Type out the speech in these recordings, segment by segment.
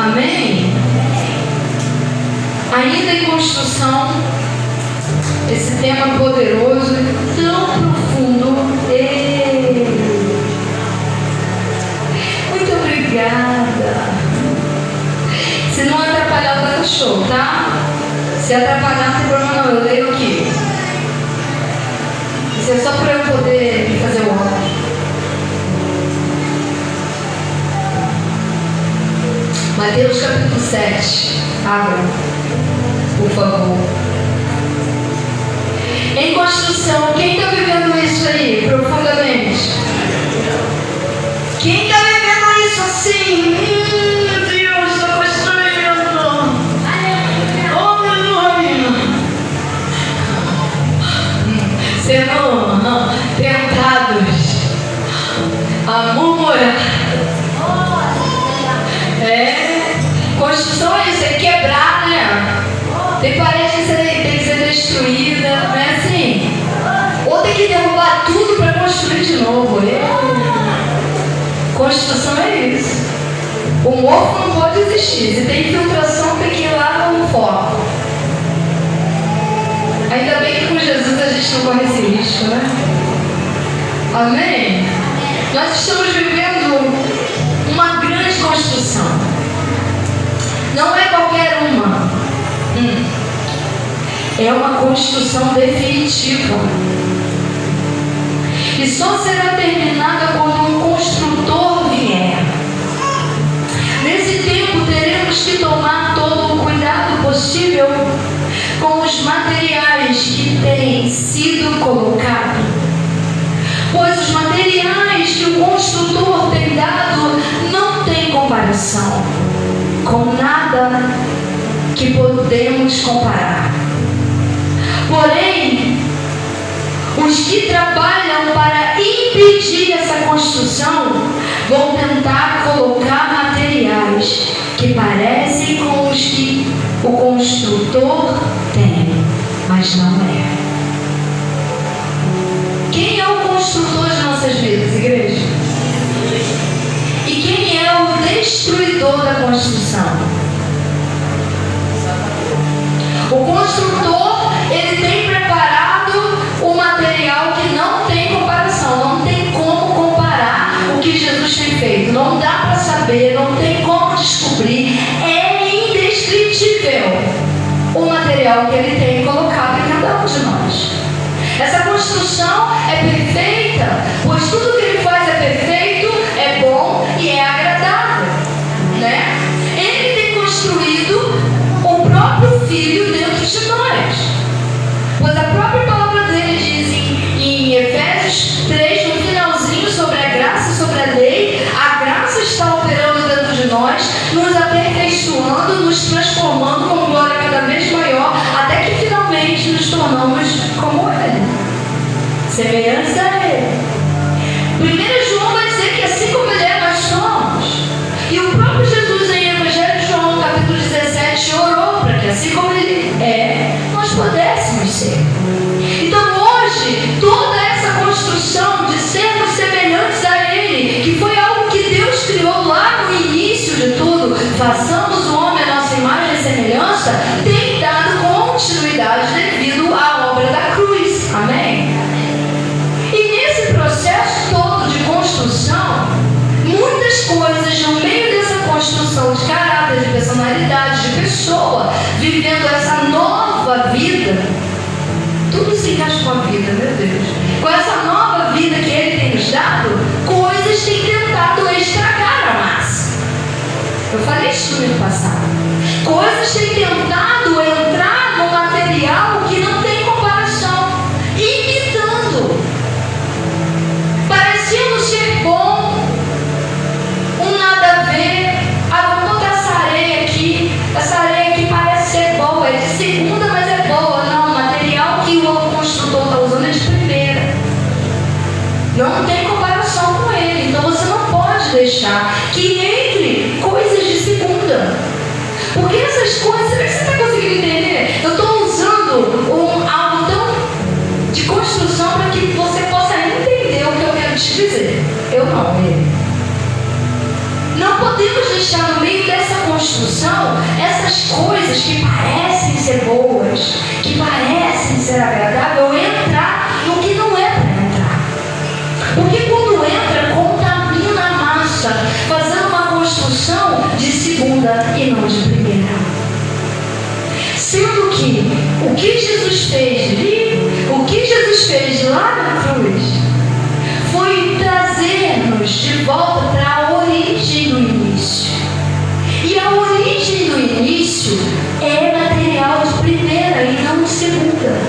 Amém? Ainda em construção, esse tema poderoso e tão profundo. Muito obrigada. Se não atrapalhar, tá show, tá? Se atrapalhar, não tem problema não, eu leio aqui. Isso é só para eu poder fazer o áudio. Mateus capítulo 7. Abra, por favor. Em construção, quem está vivendo isso aí profundamente? Quem está vivendo isso assim? Deus, estou construindo. Aleluia. Sendo tentados a murmurar. Construção é isso, é quebrar, né? Tem parede que tem que ser destruída, não é assim? Ou tem que derrubar tudo para construir de novo. Construção é isso. O mofo não pode existir. Se tem infiltração, tem que ir lá no foco. Ainda bem que com Jesus a gente não corre esse risco, né? Amém? Nós estamos vivendo uma grande construção. Não é qualquer uma. É uma construção definitiva. E só será terminada quando um construtor vier. Nesse tempo teremos que tomar todo o cuidado possível com os materiais que têm sido colocados. Pois os materiais que o construtor tem dado não tem comparação com nada que podemos comparar. Porém, os que trabalham para impedir essa construção vão tentar colocar materiais que parecem com os que o construtor tem, mas não é. Quem é o construtor de nossas vidas, igreja? E quem é o destruidor da construção? O construtor, ele tem preparado o material que não tem comparação, não tem como comparar o que Jesus tem feito, não dá para saber, não tem como descobrir, é indescritível o material que ele tem colocado em cada um de nós. Essa construção é perfeita, pois tudo que ele faz é perfeito, é bom e é agradável, né? Ele tem construído o próprio Filho dentro de nós, pois a própria palavra dele diz em Efésios 3, no finalzinho, sobre a graça e sobre a lei. A graça está operando dentro de nós, nos aperfeiçoando, nos transformando com glória cada vez maior, até que finalmente nos tornamos como ele, semelhantes a ele. 1 João vai dizer que assim como ele é, nós somos. E o próprio Jesus em Evangelho de João, capítulo 17, orou para que assim como ele é, nós pudéssemos ser. Então hoje, toda essa construção de sermos semelhantes a ele, que foi algo que Deus criou lá no início de tudo, façamos o homem a nossa imagem e semelhança, tem dado continuidade devido à obra da cruz. Amém? E nesse processo todo de construção, muitas coisas no meio dessa construção de caráter, de personalidade, de pessoa, vivendo essa nova vida, tudo se encaixa com a vida, meu Deus. Com essa nova vida que ele tem nos dado, coisas têm tentado estragar a massa. Eu falei isso no ano passado. Coisas têm tentado entrar no material que não tem comparação, imitando, parecendo ser bom, um nada a ver. Ah, vou botar essa areia aqui parece ser boa, é de segunda, mas é boa. Não, o material que o construtor está usando é de primeira, não tem comparação com ele. Então você não pode deixar que entre coisas de segunda, porque essas coisas, será que você está conseguindo entender? Eu estou usando algo tão de construção para que você possa entender o que eu quero te dizer. Eu não, ele. Não podemos deixar no meio dessa construção coisas que parecem ser boas, que parecem ser agradáveis, entrar no que não é para entrar. Porque quando entra, contamina a massa, fazendo uma construção de segunda e não de primeira. Sendo que o que Jesus fez lá na cruz foi trazer-nos de volta para a origem do início. E a origem do início é material de primeira e não de segunda.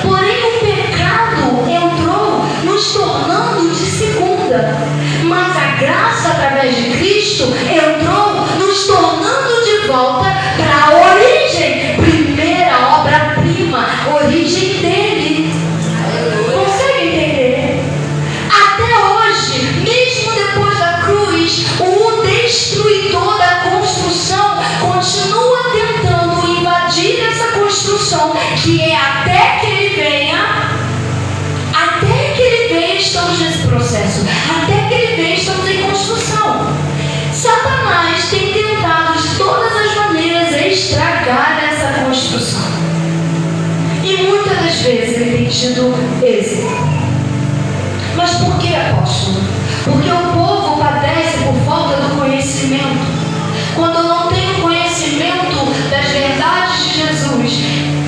Porém, o pecado entrou nos tornando de segunda. Mas a graça, através de Cristo, entrou nos tornando de volta para a origem, primeira obra-prima, origem dele. Consegue entender? Até hoje, mesmo depois da cruz, o destruidor da construção continua tentando invadir essa construção, que é até que ele venha, estamos nesse processo, até que ele venha, estamos em construção. Satanás tem tentado de todas as maneiras estragar essa construção. E muitas das vezes ele tem tido êxito. Mas por que, apóstolo? Porque o povo padece por falta do conhecimento. Quando eu não tenho conhecimento das verdades de Jesus,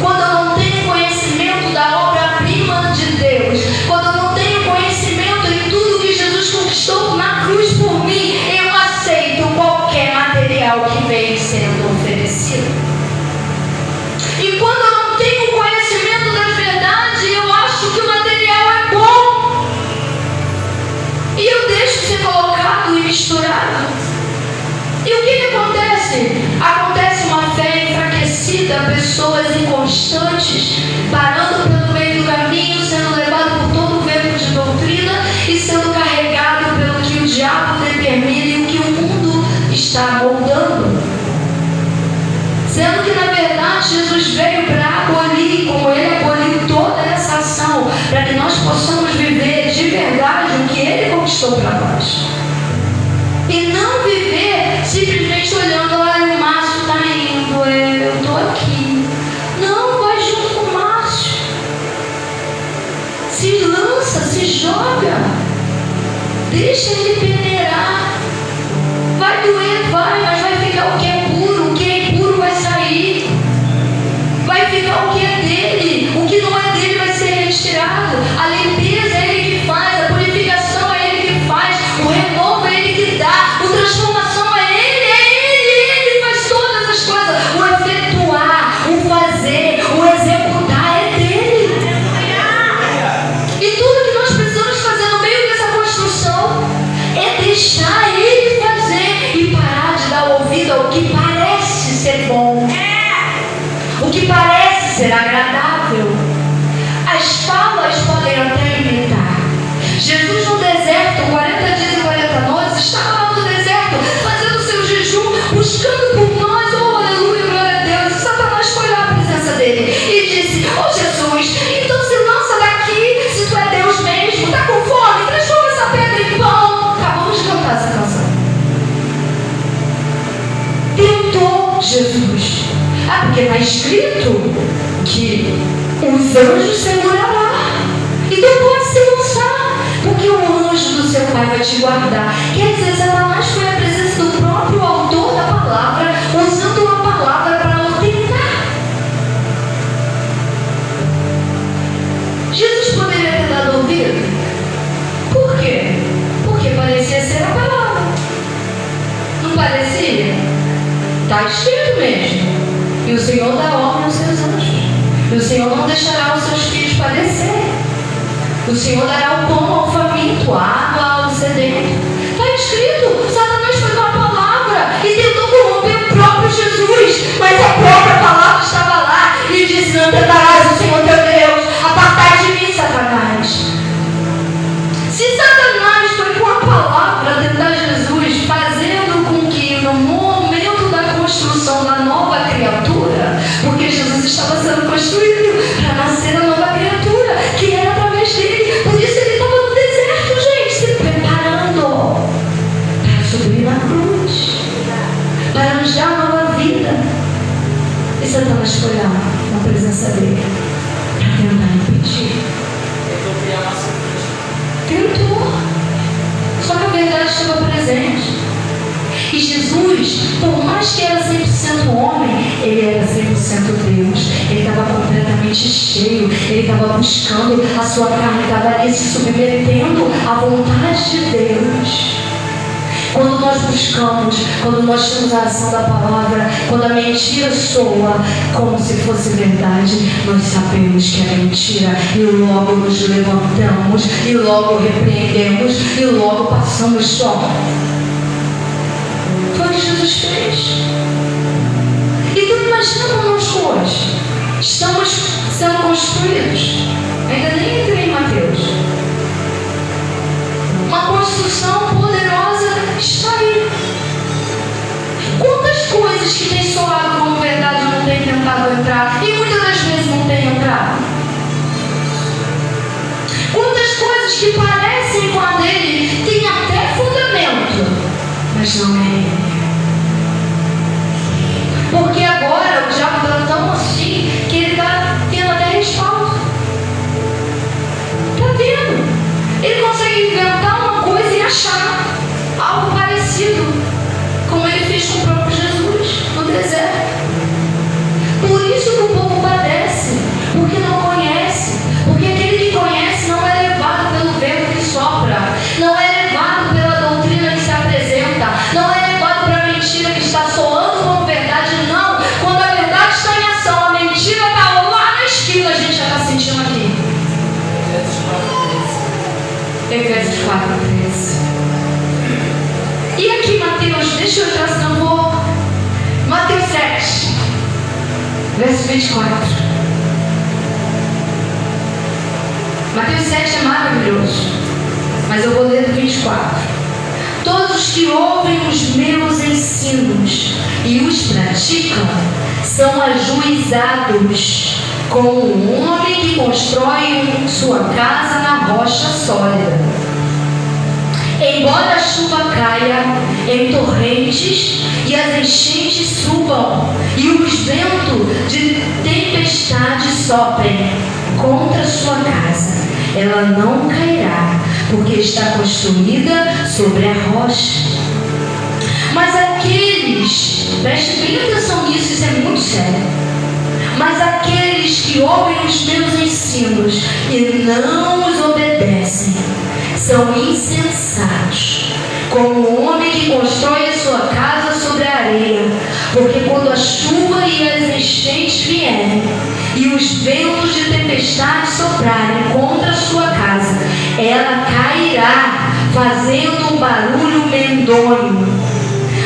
quando eu não tenho conhecimento da obra-prima de Deus, quando eu não tenho conhecimento em tudo que Jesus conquistou na cruz por mim, eu aceito qualquer material que vem sendo oferecido. E quando eu não tenho conhecimento das verdades, eu acho que o material é bom. E eu deixo ser colocado e misturado. E o que acontece? Acontece uma fé enfraquecida, pessoas inconstantes, parando pelo meio do caminho, sendo levado por todo o vento de doutrina e sendo carregado pelo que o diabo determina e o que o mundo está moldando. Sendo que, na verdade, Jesus veio para abolir, como ele aboliu toda essa ação, para que nós possamos viver de verdade o que ele conquistou para nós. E não viver simplesmente olhando, olha, o Márcio está indo, eu estou aqui. Não, vai junto com o Márcio. Se lança, se joga. Deixa ele peneirar. Vai doer, vai, mas vai ficar o que é puro. O que é impuro vai sair. Vai ficar o que é dele. O que não é dele vai ser retirado. A limpeza é ele que faz, a purificação é ele que faz, o renovo é ele que dá, a transformação é ele faz todas as coisas. O efetuar, o fazer, o executar é dele. E tudo que nós precisamos fazer no meio dessa construção é deixar ele fazer e parar de dar ouvido ao que parece ser bom, o que parece ser agradável. As falas podem até imitar. Jesus no deserto, 40 dias e 40 noites, estava lá no deserto, fazendo seu jejum, buscando por nós, oh aleluia, glória a Deus. E Satanás foi lá à presença dele e disse, oh Jesus, então se lança daqui, se tu é Deus mesmo, está com fome, transforma essa pedra em pão. Acabamos de cantar essa canção. Tentou Jesus. Porque está escrito que os anjos segurarão. Então pode se lançar, porque o anjo do seu Pai vai te guardar. Quer dizer, Satanás foi à presença do próprio autor da palavra, usando uma palavra para o tentar. Jesus poderia ter dado ouvido. Por quê? Porque parecia ser a palavra. Não parecia? Está escrito mesmo. E o Senhor dá ordem aos seus anjos. E o Senhor não deixará os seus filhos padecer. O Senhor dará o pão ao faminto, a água ao sedento. Está escrito. Satanás foi com a palavra e tentou corromper o próprio Jesus. Mas a própria palavra estava lá e disse, não tentarás o Senhor teu Deus. Apartai de mim, Satanás. Se Satanás foi com a palavra tentar Jesus, fazendo com que no momento da construção da nova criatura, porque Jesus estava sendo construído para nascer a nova criatura, que era através dele, por isso ele estava no Satanás foi lá na presença dele para tentar impedir. Tentou. Só que a verdade estava presente. E Jesus, por mais que era 100% homem, ele era 100% Deus. Ele estava completamente cheio. Ele estava buscando a sua carne, estava ali se submetendo à vontade de Deus. Quando nós buscamos, quando nós temos a ação da palavra, quando a mentira soa como se fosse verdade, nós sabemos que é mentira e logo nos levantamos e logo repreendemos e logo passamos só. Foi o que Jesus fez. E tu imagina conosco hoje. Estamos sendo construídos. Ainda nem entrei em Mateus. Uma construção poderosa está aí. Quantas coisas que tem soado como verdade não tem tentado entrar e muitas das vezes não tem entrado? Quantas coisas que parecem com a dele têm até fundamento, mas não é ele. Porque agora o diabo está tão assim que ele está tendo até respaldo. Está tendo. Ele consegue inventar uma coisa e achar algo parecido, como ele fez com o próprio Jesus no deserto. Por isso que o povo padece, porque não conhece. Porque aquele que conhece não é levado pelo vento que sopra, não é levado pela doutrina que se apresenta, não é levado para a mentira que está soando como verdade, não. Quando a verdade está em ação, a mentira está lá na esquina, a gente já está sentindo aqui. Efésios 4:13. E aqui Mateus, deixa eu entrar, senão eu vou. Mateus 7, verso 24. Mateus 7 é maravilhoso, mas eu vou ler do 24. Todos os que ouvem os meus ensinos e os praticam são ajuizados como um homem que constrói sua casa na rocha sólida. Embora a chuva caia em torrentes e as enchentes subam e os ventos de tempestade soprem contra sua casa, ela não cairá, porque está construída sobre a rocha. Mas aqueles, preste bem atenção nisso, isso é muito sério. Mas aqueles que ouvem os meus ensinos e não os obedecem são insensatos, como o homem que constrói a sua casa sobre a areia. Porque quando a chuva e as enchentes vierem e os ventos de tempestade soprarem contra a sua casa, ela cairá, fazendo um barulho medonho.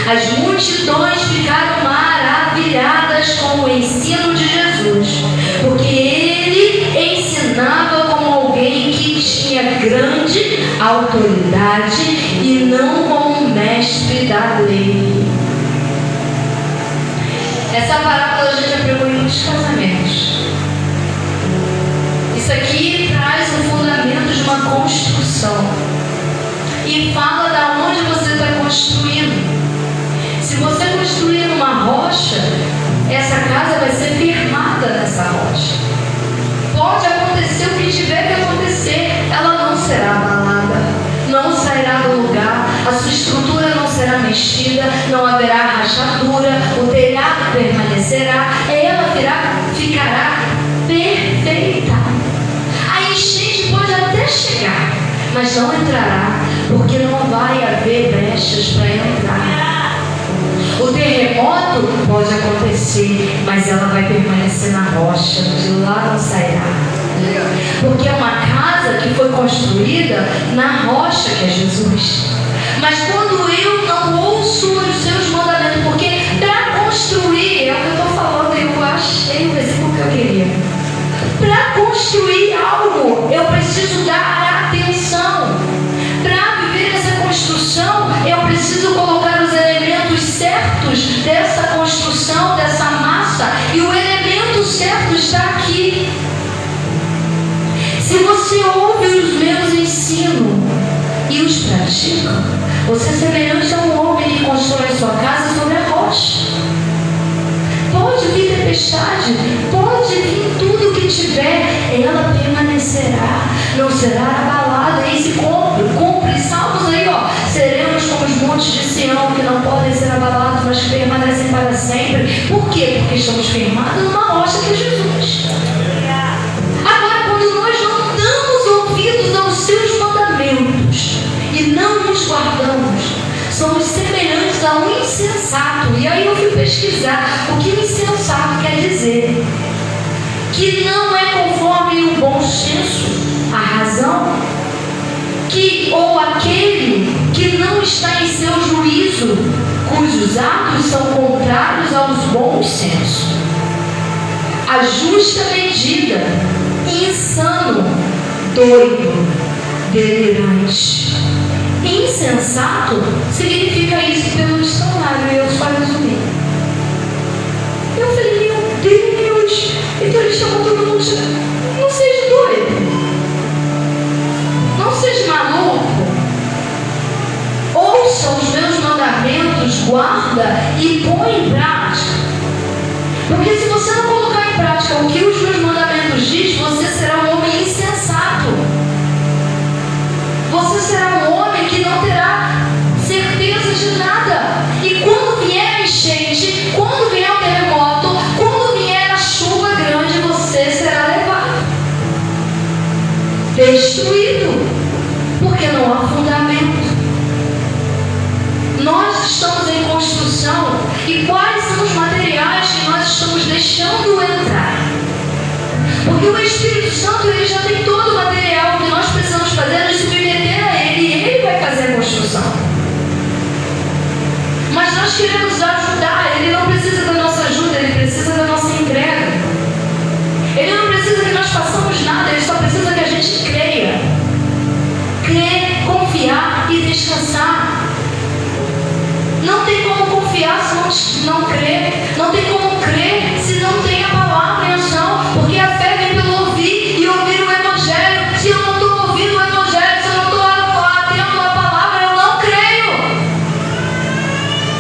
As multidões ficaram maravilhadas com o ensino de Jesus, porque ele ensinava como alguém que tinha grande autoridade e não como um mestre da lei. Essa parábola a gente já pregou em muitos casamentos. Isso aqui traz um fundamento de uma construção e fala da onde você está construindo. Se você construir uma rocha, essa casa vai ser firmada nessa rocha. Pode acontecer o que tiver que acontecer, ela não será abalada, não sairá do lugar, a sua estrutura não será mexida, não haverá rachadura, o telhado permanecerá, ela ficará perfeita. A enchente pode até chegar, mas não entrará, porque não vai haver brechas para entrar. O terremoto pode acontecer, mas ela vai permanecer na rocha, de lá não sairá. Porque é uma casa que foi construída na rocha, que é Jesus. Mas quando eu não ouço os seus mandamentos, porque para construir, é o que eu estou falando, eu achei o versículo que eu queria. Para construir algo, eu preciso dar atenção. Para viver essa construção, eu preciso colocar os elementos certos dessa construção, dessa massa, e o elemento certo está aqui. Se você ouve os meus ensinos e os pratica, você é semelhante a um homem que constrói sua casa sobre a rocha. Pode vir tempestade tempestade, pode vir tudo que tiver, ela permanecerá, não será abalada. E se cumpre salmos aí, ó, seremos como os montes de Sião, que não podem ser abalados, mas que permanecem para sempre. Por quê? Porque estamos firmados numa rocha que é Jesus. Agora, quando nós não damos ouvidos aos seus mandamentos e não nos guardamos, somos semelhantes a um insensato. E aí eu fui pesquisar o que o insensato quer dizer. Que não é conforme o bom senso, a razão, ou aquele que não está em seu juízo, cujos atos são contrários aos bons sensos. A justa medida, insano, doido, delirante. Insensato significa isso pelo dicionário, eu só resumi. Eu falei, meu Deus, então ele chamou todo mundo de... Não seja doido, não seja maluco, ouça os meus mandamentos, guarda e põe em prática. Porque se você não colocar em prática o que os meus mandamentos dizem, você será um homem insensato. Você será um homem que não terá certeza de nada. E quando vier a enchente, quando vier o terremoto, quando vier a chuva grande, você será levado, destruído, porque não há fundamento. Nós estamos em construção, e quais são os materiais que nós estamos deixando entrar? Porque o Espírito Santo, ele já tem todo o material que nós precisamos fazer, nos submeter a ele, e ele vai fazer a construção. Mas nós queremos ajudar, ele não precisa da nossa ajuda, ele precisa da nossa entrega. Ele não precisa que nós façamos nada, ele só precisa que a gente creia. Crer, confiar e descansar. Não tem como confiar se não crer. Não tem como crer se não tem a palavra em ação. Porque a fé vem pelo ouvir e ouvir o Evangelho. Se eu não estou ouvindo o Evangelho, se eu não estou atento à palavra, eu não creio.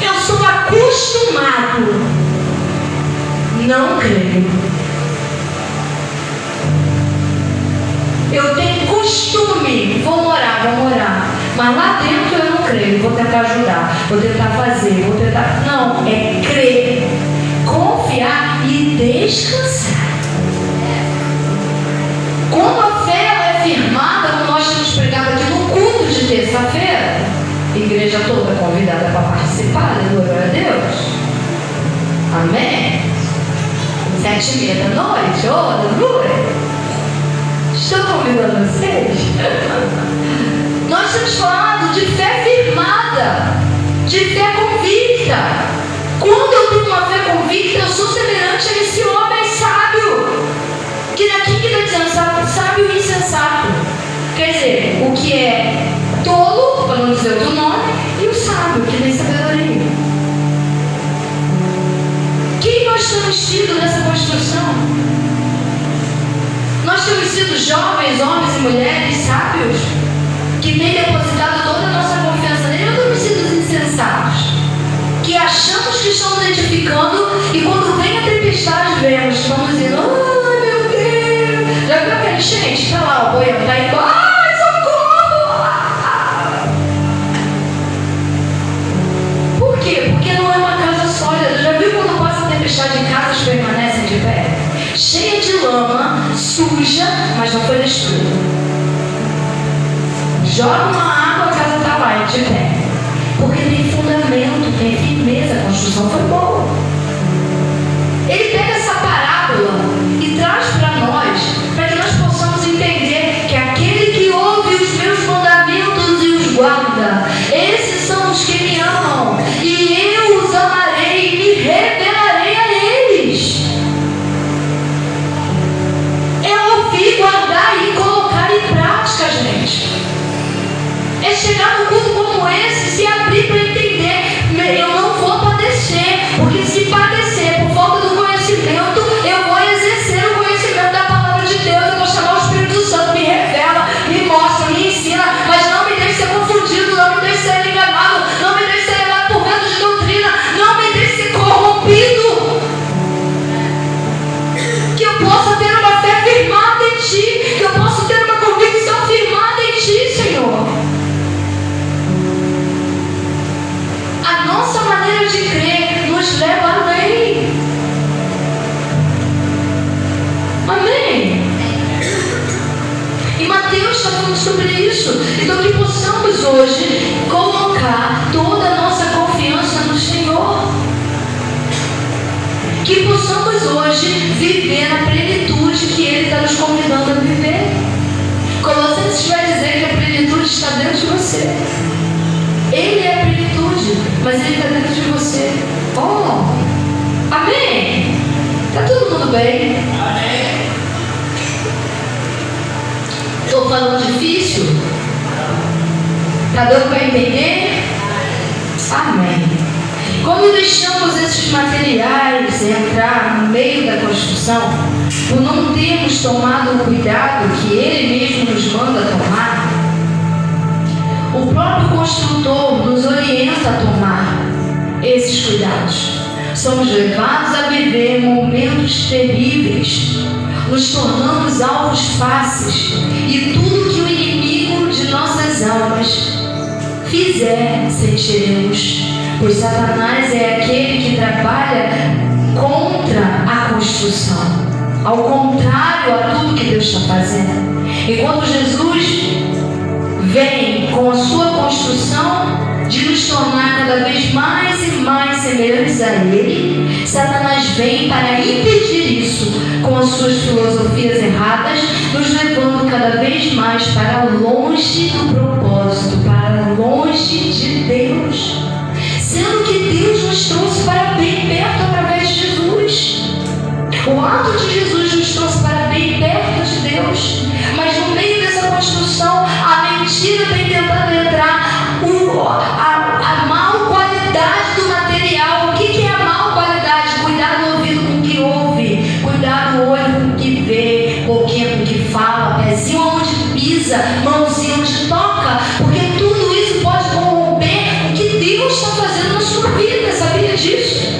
Eu sou acostumado. Não creio. Eu tenho costume. Vou morar. Mas lá dentro eu não creio. Vou tentar ajudar, vou tentar fazer, vou tentar... Não, é crer, confiar e descansar. Quando a fé é firmada, como nós temos pregado aqui no culto de terça-feira, igreja toda convidada para participar, glória a Deus. Amém? 7h30 da noite, aleluia. Estou convidando vocês. Nós temos falado de fé firmada, de fé convicta. Quando eu tenho uma fé convicta, eu sou semelhante a esse homem sábio. Que daqui que está dizendo sábio e insensato. Quer dizer, o que é tolo, para não dizer outro nome, e o sábio, que tem sabedoria. Quem nós temos sido nessa construção? Nós temos sido jovens, homens e mulheres sábios, que tem depositado toda a nossa confiança nele, ou temos sido insensatos, que achamos que estamos edificando e quando vem a tempestade, vemos, estamos dizendo, ai meu Deus, já viu aquela enchente? Está lá, o boião está indo, ai socorro! Por quê? Porque não é uma casa sólida. Já viu quando passa a tempestade em casas permanecem de pé? Cheia de lama, suja, mas não foi destruída. Joga uma água, a casa está lá, é de pé. Porque tem fundamento, tem firmeza, a construção foi boa. Ele pega essa parábola e traz para nós, para que nós possamos entender que aquele que ouve os meus mandamentos e os guarda, esses são os que me amam, e eu os amarei e me revelarei a eles. É ouvir, guardar e colocar em prática, gente. É chegar no culto como esse, se abrir para entender. Eu não vou padecer, porque se padecer por falta do conhecimento, eu vou exercer o conhecimento da palavra de Deus. Eu vou chamar o Espírito Santo, me revela, me mostra, me ensina, mas não me deixe ser confundido, não me deixe ser enganado, não me deixe ser levado por vento de doutrina, não me deixe ser corrompido. hoje colocar toda a nossa confiança no Senhor. Que possamos hoje viver na plenitude que Ele está nos convidando a viver. Colossenses vai dizer que a plenitude está dentro de você. Ele é a plenitude, mas Ele está dentro de você. Oh, amém? Está todo mundo bem? Amém. Estou falando difícil? Está dando para entender? Amém. Quando deixamos esses materiais entrar no meio da construção, por não termos tomado o cuidado que Ele mesmo nos manda tomar, o próprio construtor nos orienta a tomar esses cuidados. Somos levados a viver momentos terríveis, nos tornamos alvos fáceis, e tudo que o inimigo de nossas almas fizer, sentiremos, pois Satanás é aquele que trabalha contra a construção, ao contrário a tudo que Deus está fazendo. Enquanto Jesus vem com a sua construção de nos tornar cada vez mais e mais semelhantes a Ele, Satanás vem para impedir isso com as suas filosofias erradas, nos levando cada vez mais para longe do propósito, para longe de Deus. Sendo que Deus nos trouxe para bem perto através de Jesus. O ato de Jesus nos trouxe para bem perto de Deus. Mas no meio dessa construção, a mentira tem tentado entrar, a má qualidade do material. O que é a má qualidade? Cuidar do ouvido com o que ouve, cuidar do olho com o que vê, boquinha com o que fala, pezinho onde pisa, mãozinha onde toca, porque tudo isso pode corromper o que Deus está fazendo na sua vida. Sabia disso?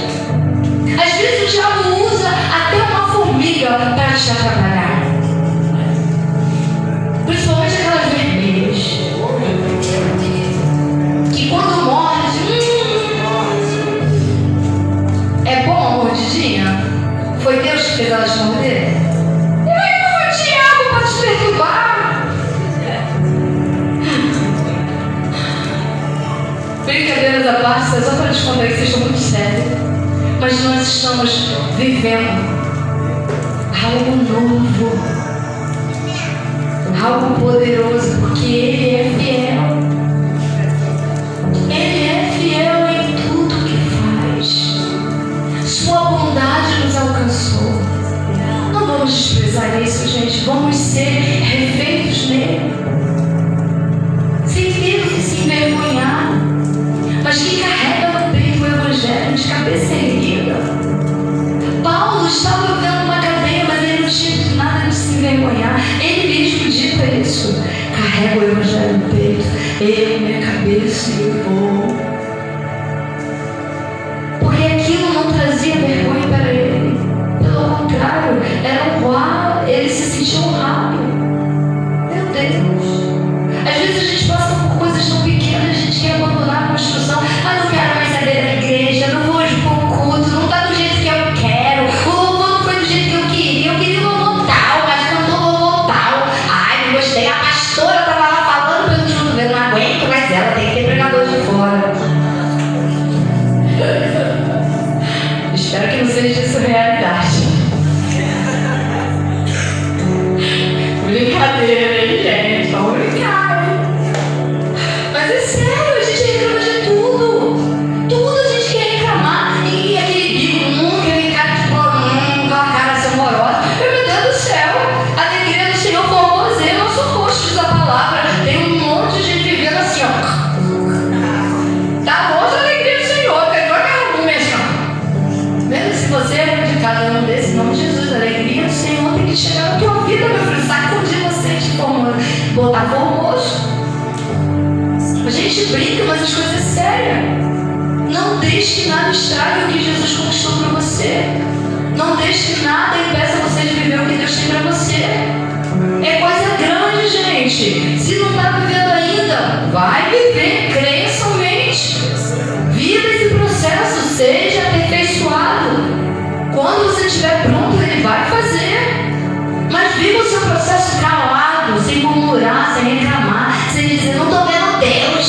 Às vezes o diabo usa até uma formiga para te atrapalhar, principalmente aquelas vermelhas, que quando morde, é bom a mordidinha? Foi Deus que fez elas morder? E aí não foi o diabo para te perturbar? Brincadeiras à parte, só para te contar que vocês estão muito sérios, mas nós estamos vivendo algo novo, algo poderoso, porque Ele é fiel. Ele é fiel em tudo que faz. Sua bondade nos alcançou. Não vamos desprezar isso, gente. Vamos ser refeitos nele, sem ter que se envergonhar, mas que carrega no peito o Evangelho de cabeça erguida. Paulo estava vivendo uma cadeia, mas ele não tinha nada de se envergonhar. Ele mesmo dita isso: carrega o Evangelho no peito, eu, minha cabeça e eu vou. Porque aquilo não trazia vergonha para ele, pelo contrário, era honrar. Ele se sentia honrado. Meu Deus, às vezes a gente passa por coisas tão pequenas, a gente quer abandonar a construção. Ah, não quero mais saber da igreja, não vou hoje para o culto, não está do jeito que eu quero, o louvor não foi do jeito que eu queria louvor tal, mas cantou louvor tal. Ai, não gostei, a pastora estava lá falando pelo junto, eu não aguento mais ela, tem que ter pregador de fora. Espero que não seja isso realidade. Brincadeira, hein, gente? Vamos brincar, hein? Mas é sério, a gente reclama de tudo. Tudo a gente quer reclamar. E aquele bico, aquele cara de com a cara assim amorosa. Meu Deus do céu, a alegria do Senhor formoseia nosso rosto, diz a palavra. Tem um monte de gente vivendo assim, ó. Tá longe a alegria do Senhor, que agora é um mesmo. Mesmo se você é de cada um desses, em nome de Jesus, a alegria do Senhor tem que chegar na tua vida, meu filho. Sacudir você de botar formoso. A gente brinca, mas as coisas são sérias. Não deixe que nada estrague o que Jesus conquistou para você. Não deixe que nada impeça você de viver o que Deus tem para você. É coisa grande, gente. Se não está vivendo ainda, vai viver. Creia somente. Viva esse processo. Seja aperfeiçoado. Quando você estiver pronto, Ele vai fazer. Mas viva o seu processo calado, sem murmurar, sem reclamar, sem dizer, não estou vendo Deus.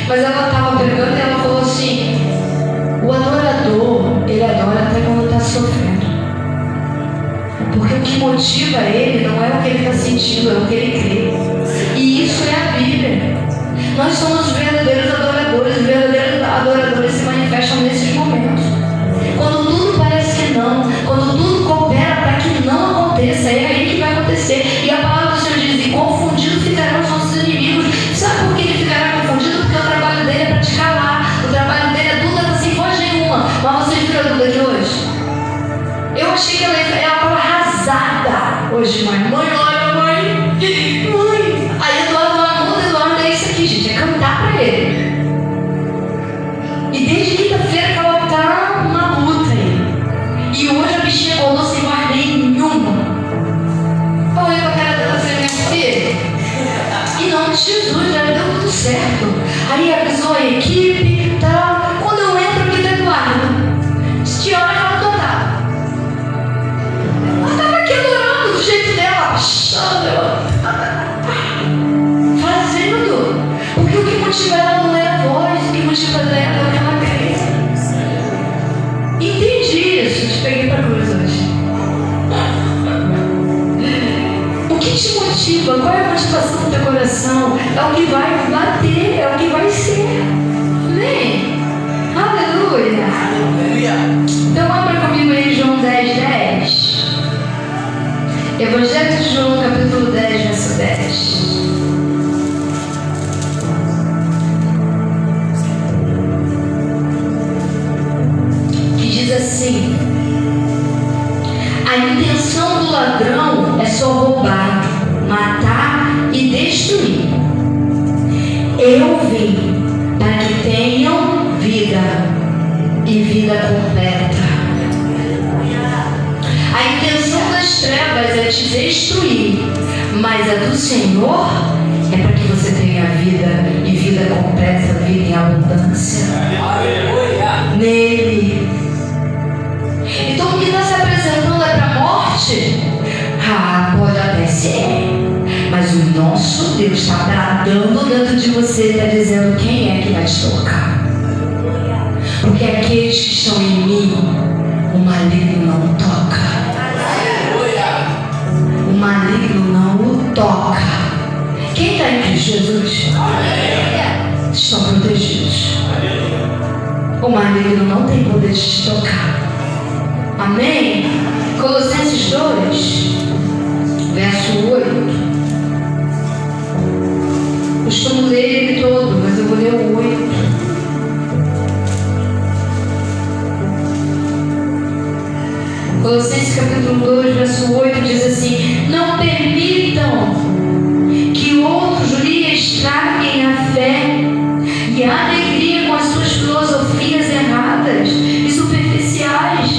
Mas ela estava pregando e ela falou assim: o adorador, ele adora até quando está sofrendo. Porque o que motiva ele não é o que ele está sentindo, é o que ele crê. E isso é a Bíblia. Nós somos verdadeiros adoradores. Os verdadeiros adoradores se manifestam nesses momentos. Quando tudo parece que não, quando tudo coopera para que não aconteça, é aí que vai acontecer. E a palavra do Senhor diz: e confundidos ficarão os nossos inimigos. Sabe por que ele ficará confundido? Porque o trabalho dele é para te calar. O trabalho dele é Duda sem voz nenhuma. Mas vocês viram a Duda de hoje? Eu achei que ela estava arrasada hoje, mãe. Mãe, olha, mãe. Mãe. Aí Eduardo é isso aqui, gente. É cantar para ele. E desde quinta-feira que ela tá uma luta aí. E hoje a bichinha acordou sem voz nenhuma. Olhei pra cara dela assim: minha filha, em nome de Jesus, já deu tudo certo. Aí avisou a equipe e tal. Quando eu entro aqui do Eduardo, que hora que ela tocava? Ela tava aqui adorando do jeito dela, achando, fazendo. Porque o que motiva ela não é a voz, o que motiva ela é o que ela crê. Entendi isso, te peguei pra cruz hoje. O que te motiva? Qual é a motivação do teu coração? É o que vai bater, é o que vai ser. Amém? Aleluia! Então abra comigo aí João 10:10. Evangelho de João, capítulo 10, verso 10. Assim: a intenção do ladrão é só roubar, matar e destruir. Eu vim para que tenham vida e vida completa. A intenção das trevas é te destruir, mas a do Senhor é para que você tenha vida e vida completa, vida em abundância. Nele. Então o que está se apresentando é para a morte? Pode até ser. Mas o nosso Deus está bradando dentro de você, está dizendo: quem é que vai te tocar? Porque aqueles que estão em mim, o maligno não toca. O maligno não o toca. Quem está em Cristo Jesus? Estão protegidos. O maligno não tem poder de te tocar. Amém? Colossenses 2, verso 8. Costumo ler ele todo, mas eu vou ler o 8. Colossenses capítulo 2, verso 8 diz assim: não permitam que outros lhes estraguem a fé e a alegria com as suas filosofias erradas e superficiais,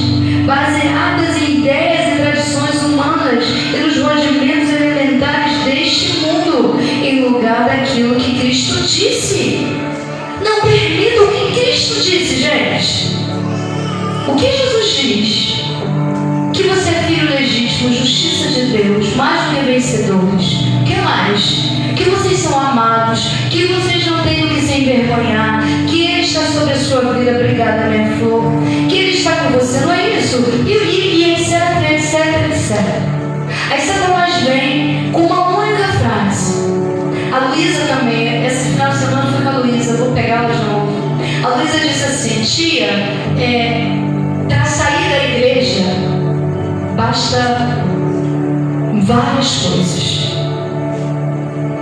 baseadas em ideias e tradições humanas e nos rudimentos elementares deste mundo, em lugar daquilo que Cristo disse. Não permita o que Cristo disse, gente. O que Jesus diz? Que você é filho legítimo, justiça de Deus, mais do que vencedores. O que mais? Que vocês são amados, que vocês não têm do que se envergonhar, que Ele está sobre a sua vida, obrigada, minha flor, que Ele está com você, não é isso? E etc, etc, etc. Aí Satanás vem com uma única frase. A Luísa também, esse final de semana foi com a Luísa, vou pegá-la de novo. A Luísa disse assim: tia, para sair da igreja basta várias coisas,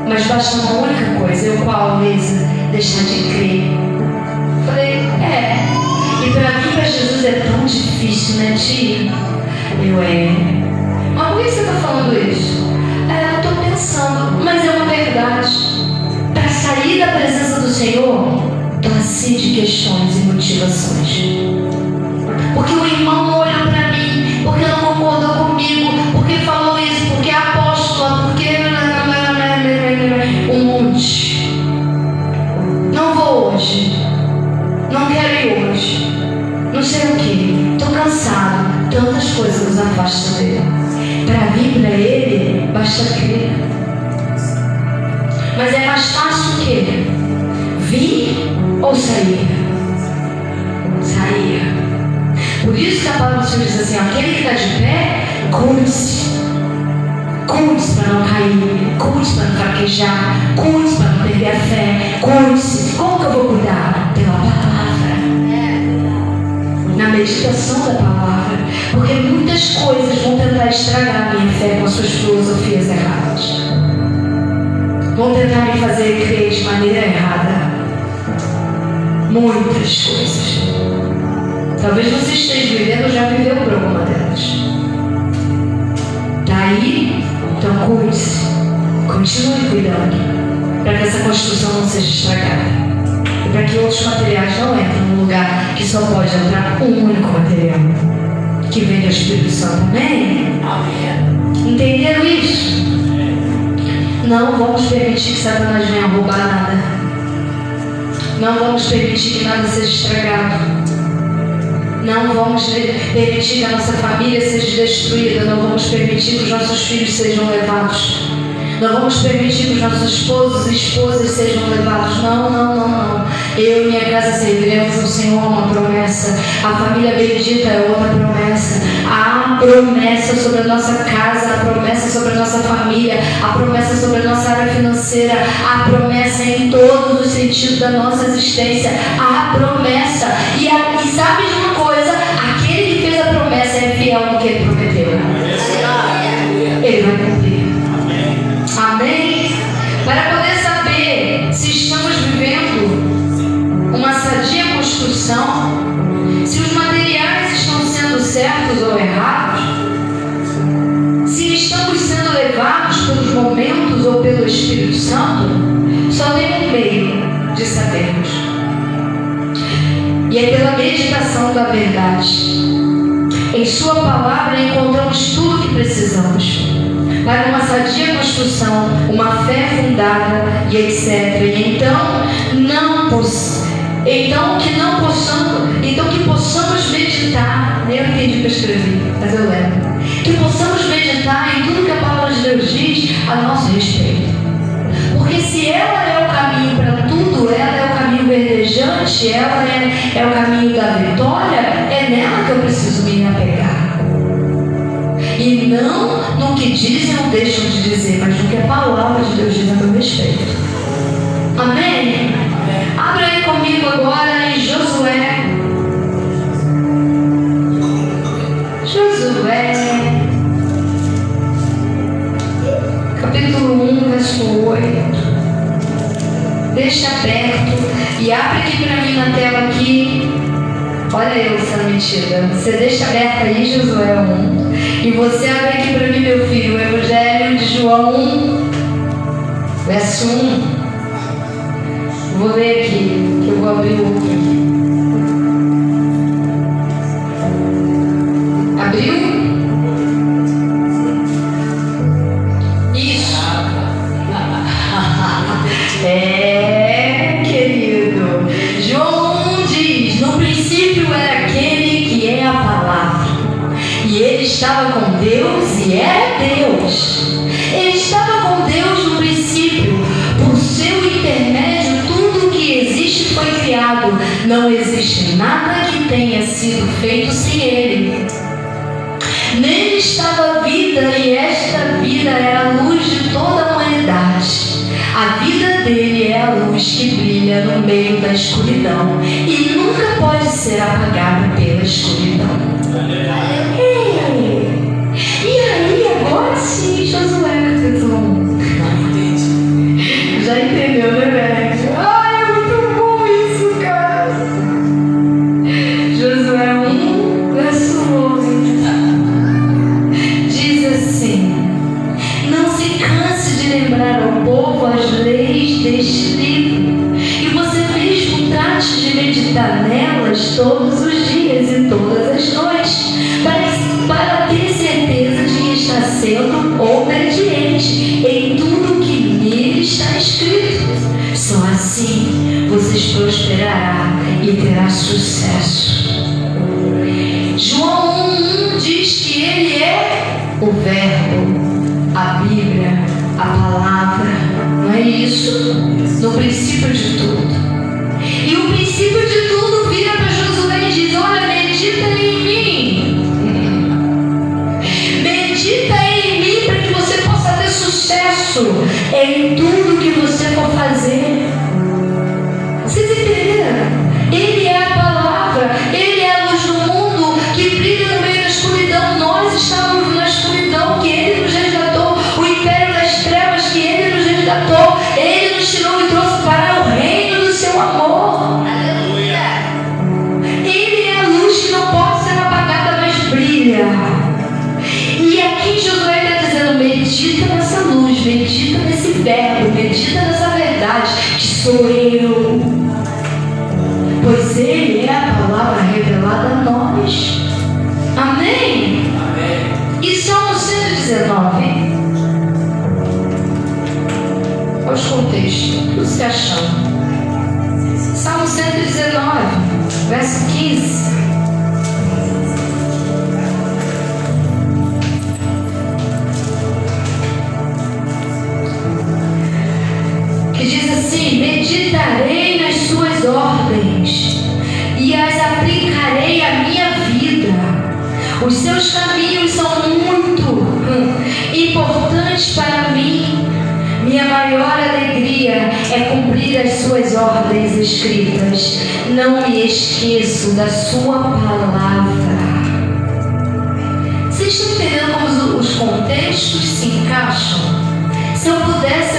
mas basta uma única coisa. Eu, qual, Luísa? Deixar de crer. Falei: e para mim, para Jesus é tão difícil, né, tia? Mas por que você está falando isso? Eu estou pensando, mas é uma verdade. Para sair da presença do Senhor, classe de questões e motivações. Porque o irmão não olhou para mim, porque não concordou comigo, porque falou isso, porque é apóstola, porque um monte. Não vou hoje, não quero ir hoje, não sei o que, estou cansado. Tantas coisas nos afastam dele. Para vir para ele, basta crer. Mas é mais fácil o quê? Vir ou sair? Sair. Por isso que a palavra do Senhor diz assim: aquele que está de pé, cuide-se. Cuide-se para não cair, cuide-se para não fraquejar, cuide-se para não perder a fé, cuide-se. Como que eu vou cuidar? Pela palavra. Na meditação da palavra. Porque muitas coisas vão tentar estragar a minha fé com as suas filosofias erradas. Vão tentar me fazer crer de maneira errada. Muitas coisas. Talvez você esteja vivendo ou já viveu por alguma delas. Daí, então cuide-se. Continue cuidando. Para que essa construção não seja estragada. E para que outros materiais não entrem num lugar que só pode entrar um único material, que vem do Espírito Santo. Amém? Amém. Entenderam isso? Não vamos permitir que Satanás venha roubar nada. Não vamos permitir que nada seja estragado. Não vamos permitir que a nossa família seja destruída. Não vamos permitir que os nossos filhos sejam levados. Não vamos permitir que os nossos esposos e esposas sejam levados. Não, não, não, não. Eu e minha casa serviremos ao Senhor, uma promessa. A família bendita é outra promessa. Há promessa sobre a nossa casa, a promessa sobre a nossa família, a promessa sobre a nossa área financeira, a promessa em todos os sentidos da nossa existência. Há promessa. E sabe de uma coisa? Aquele que fez a promessa é fiel no que ele prometeu. Ele vai cumprir. Amém? Para poder saber se estamos vivendo uma sadia construção, se os materiais estão sendo certos ou errados, se estamos sendo levados pelos momentos ou pelo Espírito Santo, só tem um meio de sabermos. E é pela meditação da verdade. Em Sua palavra encontramos tudo o que precisamos para uma sadia construção, uma fé fundada e etc. E então que possamos meditar. Eu entendi o que eu escrevi, mas eu lembro. Que possamos meditar em tudo que a palavra de Deus diz a nosso respeito. Porque se ela é o caminho para tudo, ela é o caminho verdejante, ela é o caminho da vitória, é nela que eu preciso me apegar. E não no que dizem ou deixam de dizer, mas no que a palavra de Deus diz a meu respeito. Amém? Abra aí comigo agora em Josué. Josué, capítulo 1, verso 8. Deixa aberto e abre aqui para mim na tela aqui. Olha eu sendo metida. Você deixa aberto aí Josué 1. E você abre aqui para mim, meu filho, o Evangelho de João 1, verso 1. Vou ler aqui, que eu vou abrir o outro aqui. Abriu? Isso. Querido. João 1 diz: no princípio era aquele que é a palavra. E ele estava com Deus e era Deus. Ele estava com Deus no princípio. Por seu intermédio, tudo o que existe foi criado. Não existe nada que tenha sido feito sem ele. Nele estava a vida, e esta vida era a luz de toda a humanidade. A vida dele é a luz que brilha no meio da escuridão e nunca pode ser apagada pela escuridão. E aí, agora sim, Josué capítulo 1. Já entendeu, né, velho? Ai, é muito bom isso, cara. Josué 1, verso 8. Diz assim: não se canse de lembrar ao povo as leis deste livro, e você mesmo trate de meditar nelas todos os dias e todas as noites, para ter certeza de que está sendo obediente em tudo que nele está escrito. Só assim vocês prosperarão e terá sucesso. João 1 diz que ele é o Verbo, a Bíblia, a palavra. Não é isso? No princípio de tudo. E o princípio de tudo vira para Josué e diz: olha, medita em mim. Medita em mim para que você possa ter sucesso em tudo que você for fazer. Vocês entenderam? Ele é a palavra, Ele é a luz do mundo que brilha no meio da escuridão. Nós estávamos na escuridão que Ele nos resgatou, o império das trevas que Ele nos resgatou. Ele nos tirou e trouxe para o reino do seu amor. Aleluia! Ele é a luz que não pode ser apagada, mas brilha. E aqui Josué está dizendo: medita nessa luz, medita nesse verbo, medita nessa verdade, que sou eu. Pois Ele é a palavra revelada a nós. Amém? Amém. E Salmo 119. Olha os contextos, tudo se achando. Salmo 119, verso 15. Que diz assim: meditarei nas suas ordens e as aplicarei à minha vida. Os seus caminhos são muito importantes para mim. Minha maior alegria é cumprir as suas ordens escritas. Não me esqueço da sua palavra. Vocês estão entendendo como os contextos se encaixam? Se eu pudesse,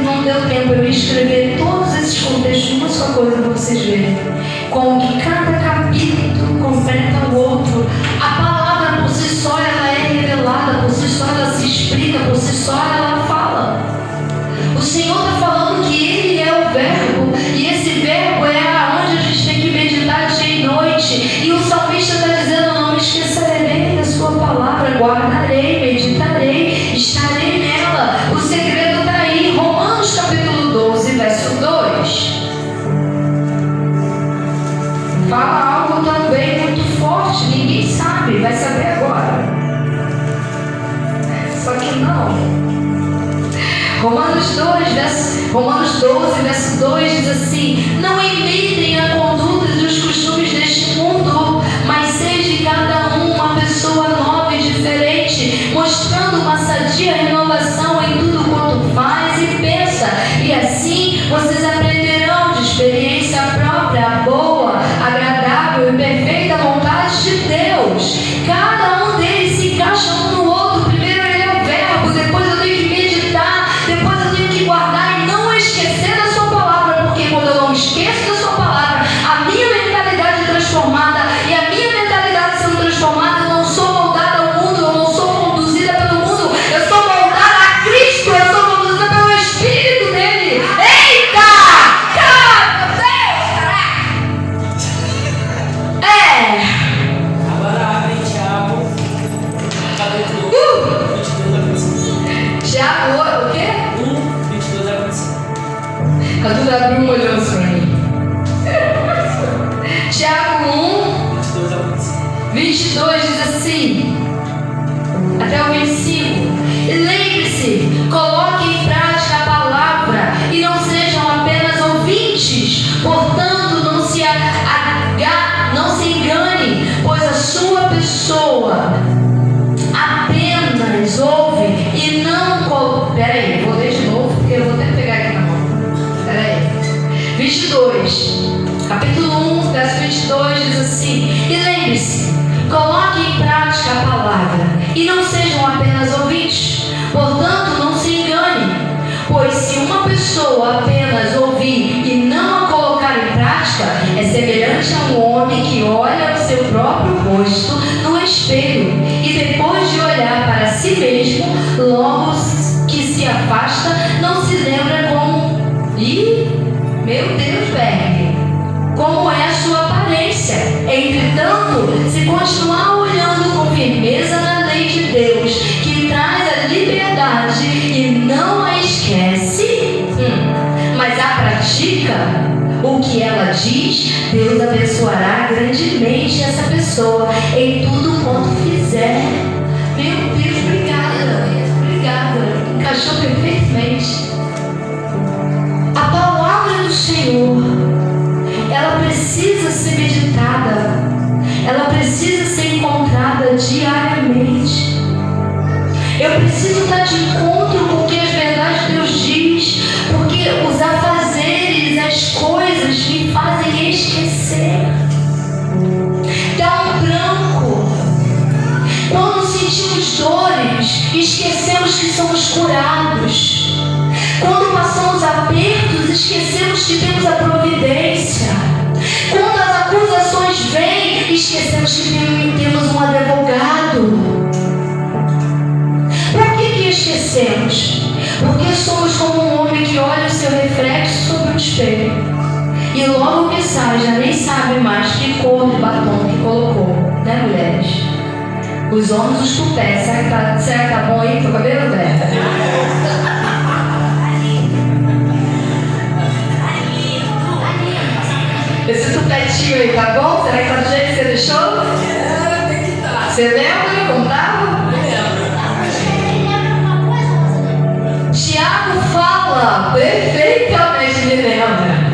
não deu tempo, eu ia escrever todos esses contextos, uma só coisa para vocês verem. Como que cada capítulo completa o outro. A palavra por si só ela é revelada, por si só ela se explica, por si só ela fala. O Senhor está falando que Ele é o verbo, e esse verbo é aonde a gente tem que meditar dia e noite. E o salmista está dizendo: não me esquecerei da sua palavra, guardarei, meditarei, estarei nela. O segredo está aí, Romanos capítulo 12, verso 2. Fala algo também muito forte, ninguém sabe, vai saber agora. Só que não. Romanos 12, verso 2 diz assim: não imitem a conduta e os costumes deste mundo, mas seja cada um uma pessoa nova e diferente, mostrando uma sadia renovação em tudo quanto faz e pensa, e assim vocês aprenderão de experiência própria a boa, agradável e perfeita vontade de Deus. Cada um deles se encaixa um no outro. Primeiro ele é o verbo, depois eu tenho que meditar, depois eu tenho que guardar e não esquecer da sua palavra, porque quando eu não esqueço da sua palavra, a minha mentalidade é transformada, e a minha mentalidade sendo transformada, eu não sou moldada ao mundo, eu não sou conduzida pelo mundo, eu sou moldada a Cristo, eu sou conduzida pelo Espírito dele. Eita! Cara, meu Deus, caraca! Agora abre Tiago, capítulo 22 a 25. Tiago, o quê? 22 a 25. Cadu abriu um olhão para mim. Tiago 22 a 25. 22 diz assim, até o 25: e lembre-se, coloque em prática a palavra e não sejam apenas ouvintes, portanto não se engane, pois a sua pessoa apenas ouve e não... Peraí, vou ler de novo porque eu vou até pegar aqui na mão. Peraí. 22, capítulo 1, verso 22 diz assim: e lembre-se, coloque em prática a palavra e não sejam apenas ouvintes, portanto não se engane, pois se uma pessoa apenas ouvir e não a colocar em prática, é semelhante a um homem que olha o seu próprio rosto no espelho e depois de olhar para si mesmo, logo que se afasta, não se lembra como... meu Deus, Berg, como é a sua aparência. Entretanto, se continuar olhando com firmeza na lei de Deus, que traz a liberdade e não a esquece, mas a pratica o que ela diz, Deus abençoará grandemente essa pessoa em tudo quanto fizer. Meu Deus, obrigada. Encaixou perfeitamente. A palavra do Senhor dores, esquecemos que somos curados. Quando passamos apertos, esquecemos que temos a providência. Quando as acusações vêm, esquecemos que temos um advogado. Por que esquecemos? Porque somos como um homem que olha o seu reflexo sobre o espelho e logo que sai, já nem sabe mais que cor de batom que colocou, né, mulheres? Os homens, os tupés. Será que tá bom aí teu cabelo, velho? Esse tupetinho aí, tá bom? Será que tá do jeito que você deixou? Tem que estar. Você lembra como tava? Tiago fala perfeitamente, me lembra.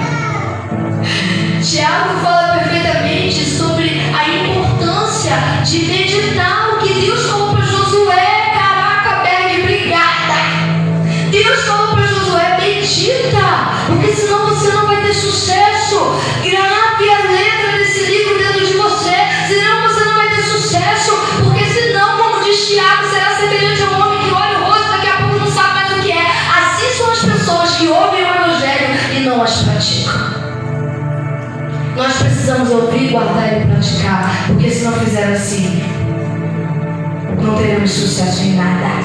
Tiago fala perfeitamente sobre a importância de meditar o que Deus falou para Josué. Caraca, Berg, obrigada. Deus falou para Josué: medita, porque senão você não vai ter sucesso. Grave a letra desse livro dentro de você, senão você não vai ter sucesso. Porque senão, como diz Tiago, será semelhante a um homem que olha o rosto, daqui a pouco não sabe mais o que é. Assim são as pessoas que ouvem o Evangelho e não as praticam. Nós precisamos ouvir, guardar e praticar, porque se não fizer assim, não teremos sucesso em nada.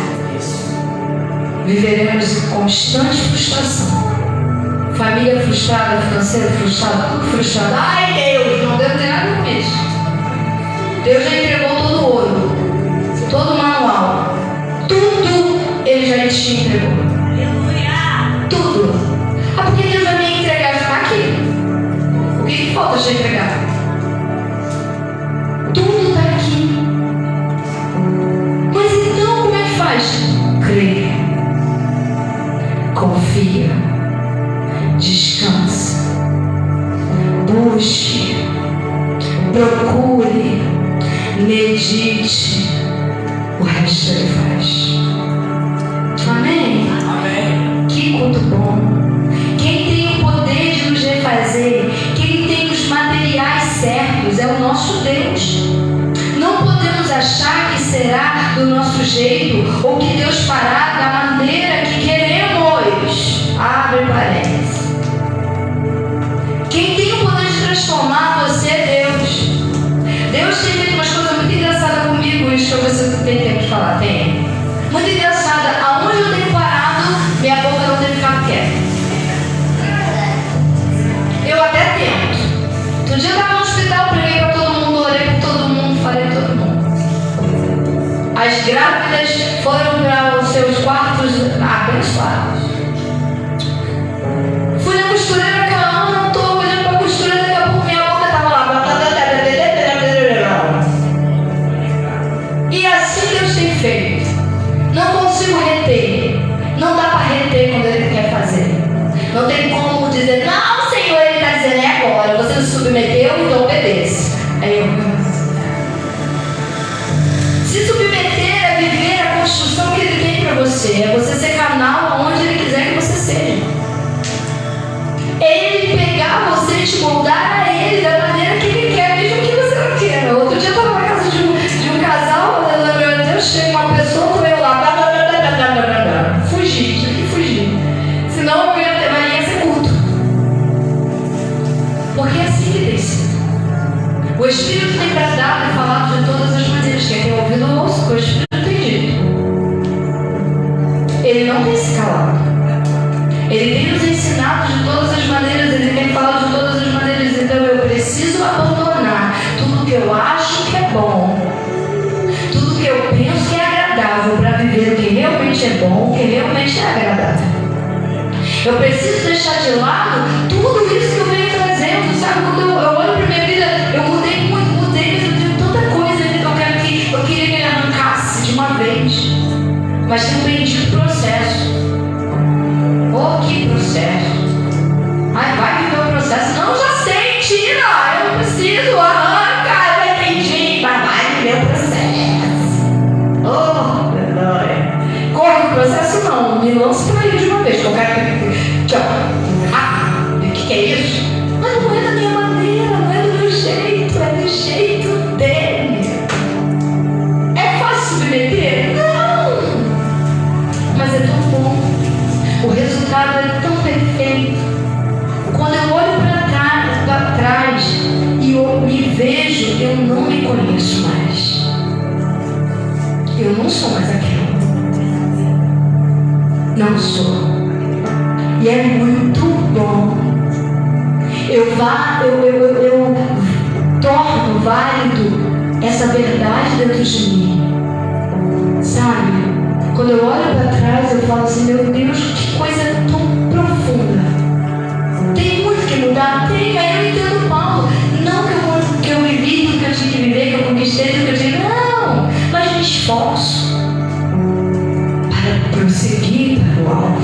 Viveremos em constante frustração. Família frustrada, financeiro frustrado, tudo frustrado. Ai, Deus, não deu nada com isso. Deus já entregou todo o ouro, todo o manual, tudo Ele já te entregou. Aleluia! Tudo. Ah, porque Deus vai me entregar, já está aqui. O que falta de entregar? Tudo está aqui. Mas então como é que faz? Creia, confia, descansa, busque, procure, medite. O resto Ele faz. Amém? Amém. Que culto bom. Quem tem o poder de nos refazer, quem tem os materiais certos, é o nosso Deus. Não podemos achar que será do nosso jeito ou que Deus fará da maneira que queremos. Abre parênteses. Quem tem o poder de transformar você é Deus. Deus tem feito umas coisas muito engraçadas comigo. Deixa eu ver se eu tenho tempo de falar. Tem. Muito engraçada. Aonde eu tenho parado, minha boca não tem ficado quieta. Eu até tento. Outro dia eu estava no hospital, preguei para todo mundo, orei para todo mundo, falei para todo mundo. As grávidas foram para os seus quartos abençoados. Fui na costureira aquela Ana, não estou olhando para a costureira, daqui a pouco minha boca estava lá. E assim Deus tem feito. Não consigo reter. Não dá para reter quando Ele quer fazer. Não tem como dizer, não, Senhor, Ele está dizendo, é agora. Você se submeteu, então obedeça. Aí eu... Se submeter é viver a construção que Ele tem para você. É você ser canal onde Ele quiser que você seja. Ele pegar você e te moldar a Ele da maneira que Ele quer, mesmo que você não queira. Outro dia eu estava na casa de um casal, meu Deus, chega uma pessoa, eu lá, fugir, tive que fugir. Senão eu ia ser curto. Porque é assim que tem sido. O Espírito tem bradado e falado de todas as maneiras. Quem tem ouvido, ouça o que o Espírito tem dito. Ele não tem se calado. Ele tem nos ensinado de todas as maneiras. Ele tem falado de todas as maneiras. Então eu preciso abandonar tudo que eu acho que é bom, tudo que eu penso que é agradável, para viver o que realmente é bom, o que realmente é agradável. Eu preciso deixar de lado tudo isso que eu venho trazendo, sabe? Quando eu olho para minha vida, eu mudei muito, mas eu tenho tanta coisa ainda que eu queria que ele arrancasse de uma vez. Mas tem um bendito processo. Oh, que processo! Ai, vai viver o processo. Não, já sei, tira! Eu não preciso, arranca, eu entendi, mas vai viver o processo. Oh, verdade. Corre o processo não, me lance para ele de uma vez, que eu quero que... Tchau. vejo, eu não me conheço mais. Eu não sou mais aquela. Não sou. E é muito bom. Eu torno válido essa verdade dentro de mim. Sabe? Quando eu olho para trás, eu falo assim, meu Deus, que coisa tão profunda. Tem muito que mudar? Tem. Aí eu entendo Paulo. Não que eu vivi tudo que eu tinha que viver, que eu conquistei tudo que eu tinha que... Não, mas me esforço para prosseguir para o alvo.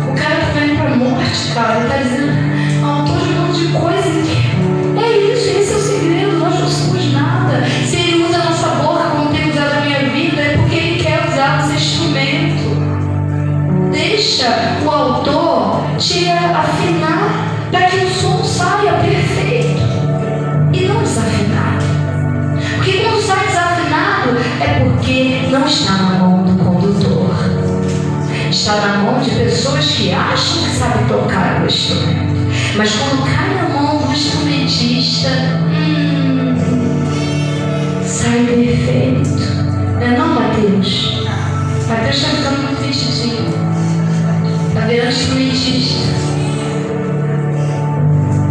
O cara está indo para a morte, cara. Ele está dizendo, autor de um monte de coisa. É isso, esse é o segredo. Nós não somos nada. Se ele usa a nossa boca como tem usado a minha vida, é porque ele quer usar esse instrumento. Deixa o autor te afinar para que o som saia perfeito e não desafinado. Porque quando sai desafinado é porque não está na mão do condutor. Está na mão de pessoas que acham que sabem tocar o instrumento. Mas quando cai na mão do instrumentista, sai perfeito. Não é não, Mateus? Mateus está ficando muito vestidinho. Está virando instrumentista.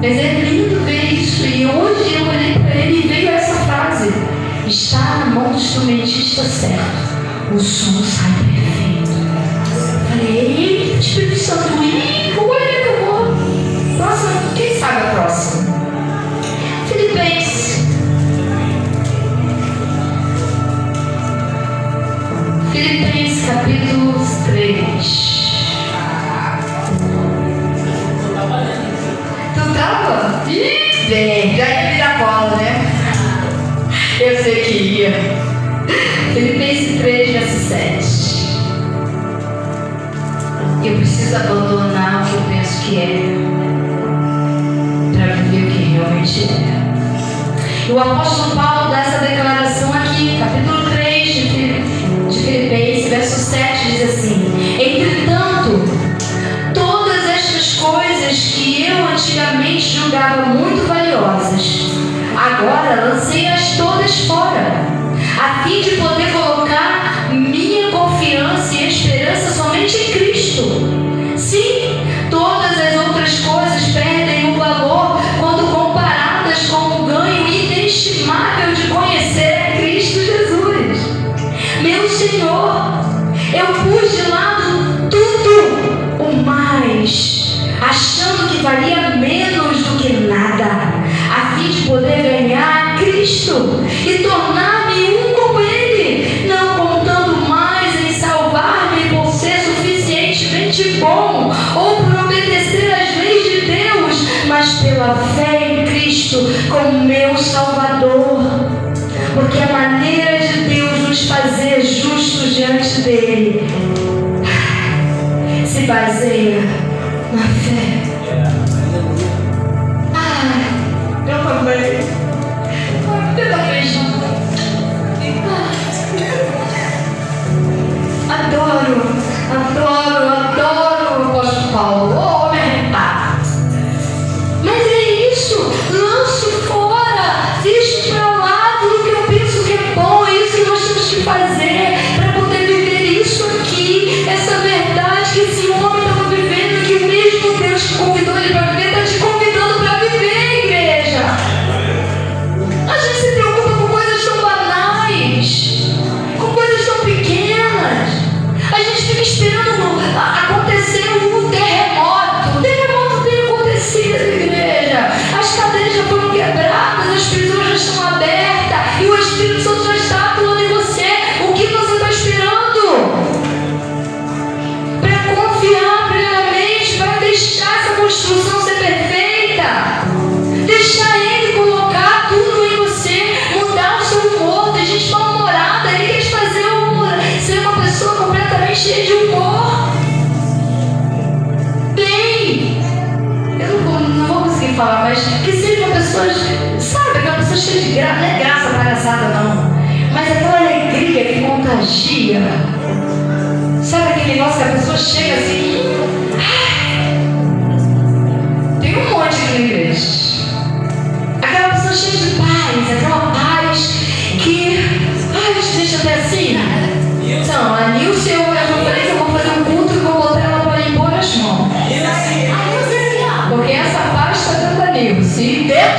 Mas é lindo ver isso. E hoje eu olhei para ele e veio essa frase. Está na mão do instrumentista certo. O som sai perfeito. Falei, eita, Espírito Santo, olha que eu vou. Próxima, quem sabe a próxima? Filipenses. Filipenses, capítulo 3. Tu tava? Ih, bem, já ia virar bola, né? Eu sei que ia. Filipenses 3, verso 7. Eu preciso abandonar o que eu penso que é para viver o que realmente é. E o apóstolo Paulo dá essa declaração aqui, capítulo 3 de Filipenses, verso 7, diz assim: entretanto, todas estas coisas que eu antigamente julgava muito valiosas, agora lancei-as todas fora, a fim de poder colocar minha confiança e esperança somente em Cristo. Sim, todas as outras coisas perdem o valor quando comparadas com o ganho inestimável de conhecer Cristo Jesus, meu Senhor. Eu pus de lado tudo o mais, achando que valia menos do que nada, a fim de poder ganhar Cristo e tornar-me um com Ele, não contando mais em salvar-me por ser suficientemente bom ou por obedecer às leis de Deus, mas pela fé em Cristo como meu Salvador. Porque a maneira de Deus nos fazer justos diante dele se baseia na fé. Eu também. Eu também. Adoro o apóstolo Paulo. Oh, me arretar. Mas é isso. Lanço fora. Deixo para lá tudo que eu penso que é bom. É isso que nós temos que fazer para poder viver isso aqui. Essa verdade que esse homem estava vivendo, que o mesmo Deus que convidou ele para viver, está te convidando para viver, igreja. A gente se preocupa com coisas tão banais, com coisas tão pequenas. A gente fica esperando acontecer um terremoto. O terremoto tem acontecido, igreja. As cadeias já foram quebradas, as prisões já estão abertas e o Espírito Santo já está atuando em você. O que você está esperando? Para confiar plenamente, para deixar essa construção ser perfeita. Deixar Ele colocar tudo em você, mudar o seu humor. Tem gente mal-humorada, Ele quer te fazer ser uma pessoa completamente cheia de humor. Bem, eu não vou conseguir falar, mas que seja uma pessoa, sabe, aquela pessoa cheia de graça, não é graça palhaçada não, mas aquela alegria que contagia. Sabe aquele negócio que a pessoa chega assim, tem um monte aqui na igreja. Aquela pessoa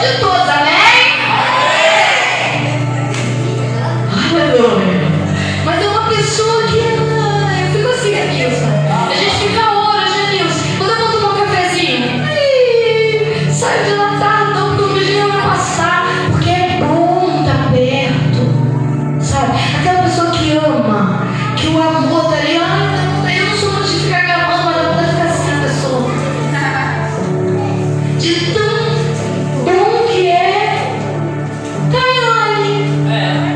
de todos, amém? Aleluia. Mas é uma pessoa que eu fico assim, Nilson. A gente fica horas, né, Nilson? Quando eu vou tomar um cafezinho, saio de lá tarde, não, porque o dia vai passar, porque é bom estar perto, sabe? Aquela pessoa que ama, que o amor tá ali, eu não sou muito de ficar gravando, mas eu vou ficar assim, a pessoa. De tão bom que é. Tayane,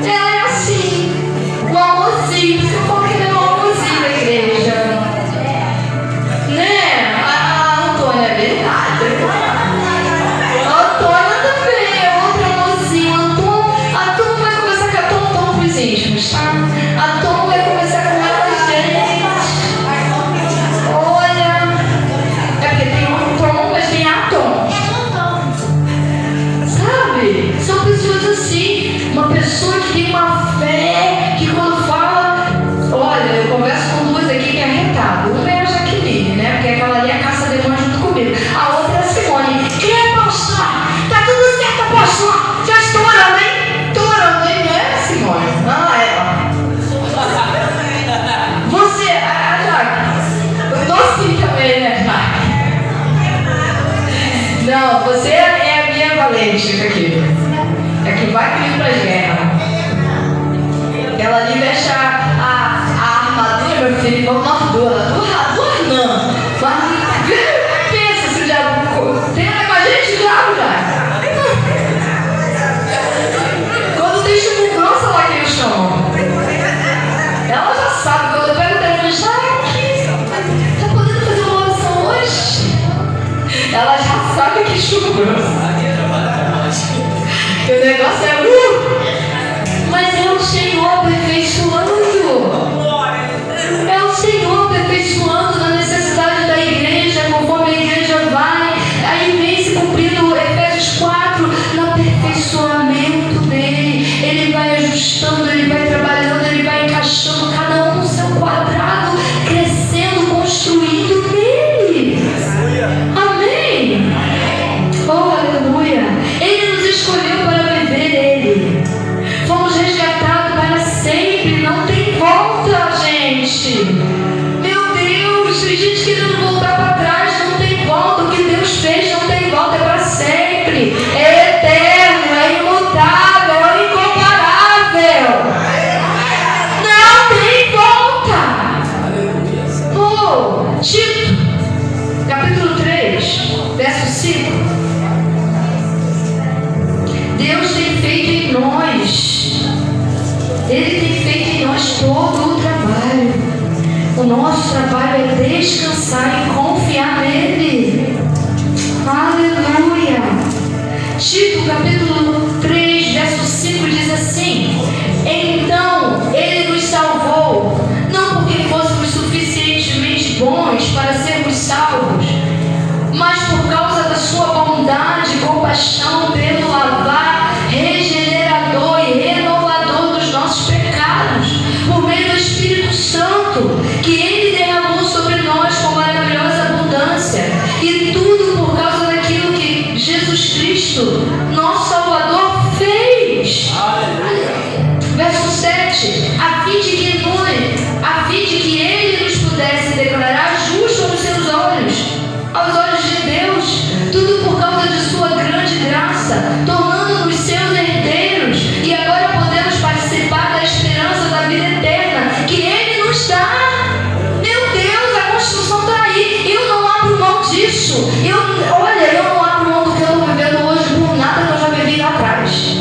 ela é assim, o amorzinho, você fala que ele é o amorzinho da igreja, né? A Antônia é verdade. A Antônia também é outra mocinha. A Tom vai conversar com a Tom pros íntimos, tá? A Tom vai conversar com ela, gente. Olha, é porque tem um Tom, mas tem a Tom. Sabe? São pessoas assim, uma pessoa que tem uma fé, que quando fala, olha, eu converso com duas aqui que é arretado. Uma é a Jaqueline, né? Porque aquela ali é a caça-demônio junto comigo. A outra é a Simone. Quem é pastor? Tá tudo certo, pastor? Já estou orando, hein? Estou orando, hein? Não é, Simone? Ah, ela. Você, a Jaque. Docinho também, né, Jaque? Não, você é a minha valente aqui. É que vai comigo pra guerra. Ela ali veste a armadura, meu filho, vamos nós duas. Duas não. Pensa se o diabo tenta com a gente, o diabo já. Quando tem chuva grossa lá que eu chamo. Ela já sabe, quando eu pego o telefone, tá podendo fazer uma oração hoje? Ela já sabe que chuva grossa. O negócio é mas é o Senhor aperfeiçoando. É o Senhor aperfeiçoando na necessidade da igreja, conforme a igreja vai. Aí vem se cumprindo Efésios 4, no aperfeiçoamento dele. Ele vai ajustando, ele vai trabalhando, ele vai encaixando cada um no seu quadrado, crescendo, construindo nele. Amém? Oh, aleluia. Ele nos escolheu para viver nele. Fomos resgatados para sempre. Não tem volta, gente. Meu Deus, tem gente querendo voltar para trás. Não tem volta. O que Deus fez não tem volta. É para sempre. É eterno, é imutável, é incomparável. Não tem volta. Oh, Tito, capítulo 3, verso 5. Deus tem feito em nós, Ele tem feito em nós todo o trabalho. O nosso trabalho é descansar e confiar nele. Aleluia. Tito, capítulo 3, verso 5 diz assim: então Ele nos salvou, não porque fôssemos suficientemente bons para sermos salvos, mas por causa da sua bondade e compaixão, pelo lavar regenerador e renovador dos nossos pecados, por meio do Espírito Santo, que Ele derramou sobre nós com maravilhosa abundância, e tudo por causa daquilo que Jesus Cristo, nosso Salvador, fez. Verso 7, a fim de que Ele nos pudesse declarar justo aos seus olhos, aos olhos de Deus, tudo por causa de sua grande graça, tornando-nos seus herdeiros, e agora podemos participar da esperança da vida eterna que Ele nos dá. Meu Deus, a construção está aí. Eu não abro mão disso. Eu não abro mão do que eu estou vivendo hoje por nada que eu já vivi lá atrás.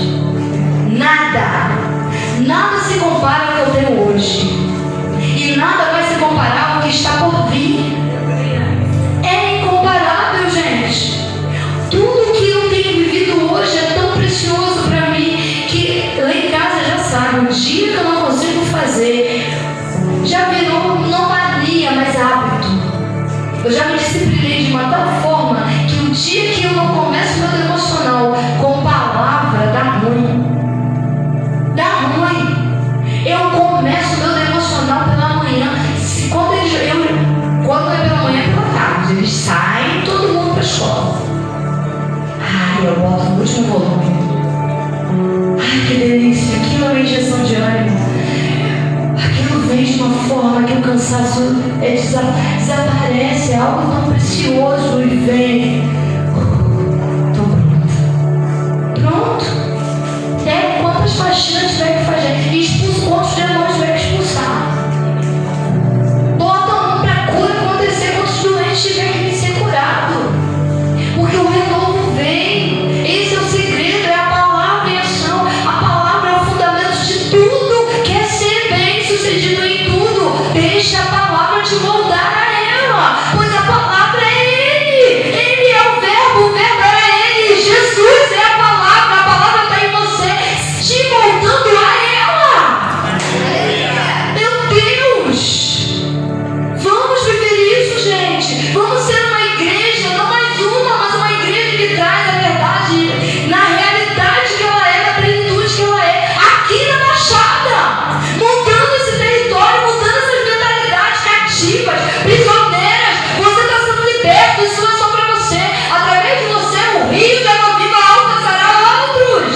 Nada se compara ao que eu tenho hoje, e nada vai se comparar ao que está por vir. É incomparável, gente. Tudo que eu tenho vivido hoje é tão precioso para mim que lá em casa já sabe, um dia que eu não consigo fazer, já virou não mania, mas hábito. Eu já me disciplinei de uma tal forma que o dia que eu não começo meu devocional com palavra, dá ruim. Eu começo meu devocional pela manhã. Quando é pela manhã, pela tarde, eles saem todo mundo para a escola. Eu boto no último cansaço desaparece, é algo tão precioso e vem. Estou pronto. Até quantas faxinas tiver que fazer, expulsa quantos demônios tiver que expulsar. Bota um para cura acontecer, quantos doentes tiver que ser curado. Porque o renovo vem. Esse é o segredo, é a palavra e a ação. A palavra é o fundamento de tudo. Quer ser bem sucedido em tudo, deixa a palavra te moldar a ela. Pois a palavra é Ele. Ele é o verbo é Ele. Jesus é a palavra está em você, te moldando a ela. Meu Deus! Vamos viver isso, gente. Vamos ser uma igreja, não mais uma, mas uma igreja que traz a verdade na realidade que ela é, na plenitude que ela é, aqui na Baixada, mudando esse território, mudando essas mentalidades cativas, prisioneiras. Você está sendo liberto, isso não é só para você. Através de você, o rio de água viva alcançará outros.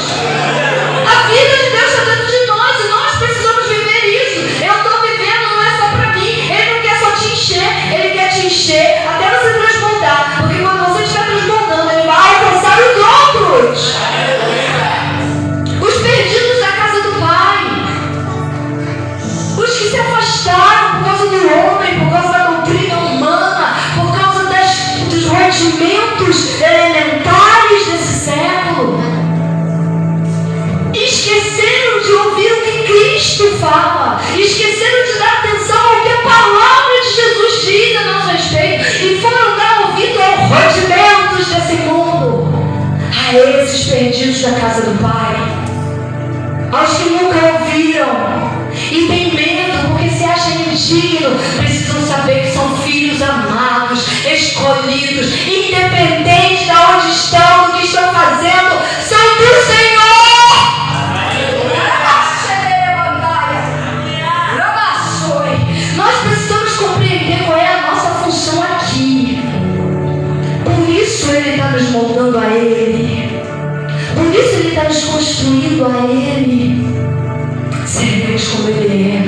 A vida de Deus está dentro de nós e nós precisamos viver isso. Eu estou vivendo, não é só para mim. Ele não quer só te encher, Ele quer te encher até você transbordar. Porque quando você estiver transbordando, Ele vai alcançar os outros. Os perdidos da casa do Pai. Os que se afastaram por causa do homem, por causa da doutrina humana, por causa dos rudimentos elementares desse século. Esqueceram de ouvir o que Cristo fala. Esqueceram de dar atenção ao que a palavra de Jesus diz a nosso respeito. E foram dar ouvido aos rudimentos desse mundo. A esses perdidos da casa do Pai. Aos que nunca ouviram. E tem medo porque se acham indignos. Precisam saber que são filhos amados, escolhidos, independente de onde estão, do que estão fazendo, são do Senhor. Nós precisamos compreender qual é a nossa função aqui. Por isso Ele está nos moldando a Ele. Por isso Ele está nos construindo a Ele. Seremos como Ele é.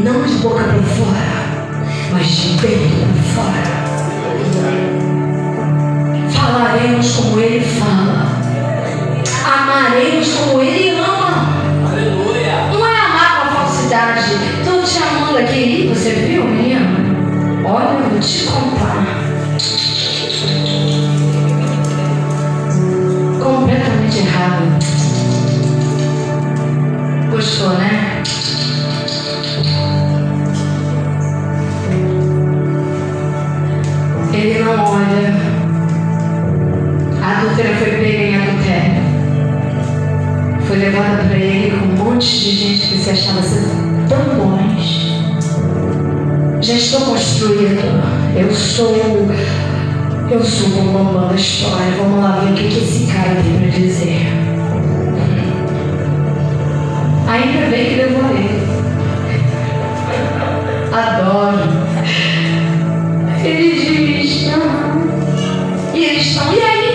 Não de boca para fora, mas de dentro para fora. Falaremos como Ele fala. Amaremos como Ele ama. Aleluia. Não é amar com a falsidade. Estou te amando aqui. Você viu, menino? Olha, eu vou te contar. Completamente errado. Gostou, né? Ele não olha. A adúltera foi pega em adultério. Foi levada para ele com um monte de gente que se achava ser tão bons. Já estou construído. Eu sou o bambam da história. Vamos lá ver o que esse cara tem para dizer. Ainda bem que demorei. Adoro. Ele diz, não. E eles estão, e aí?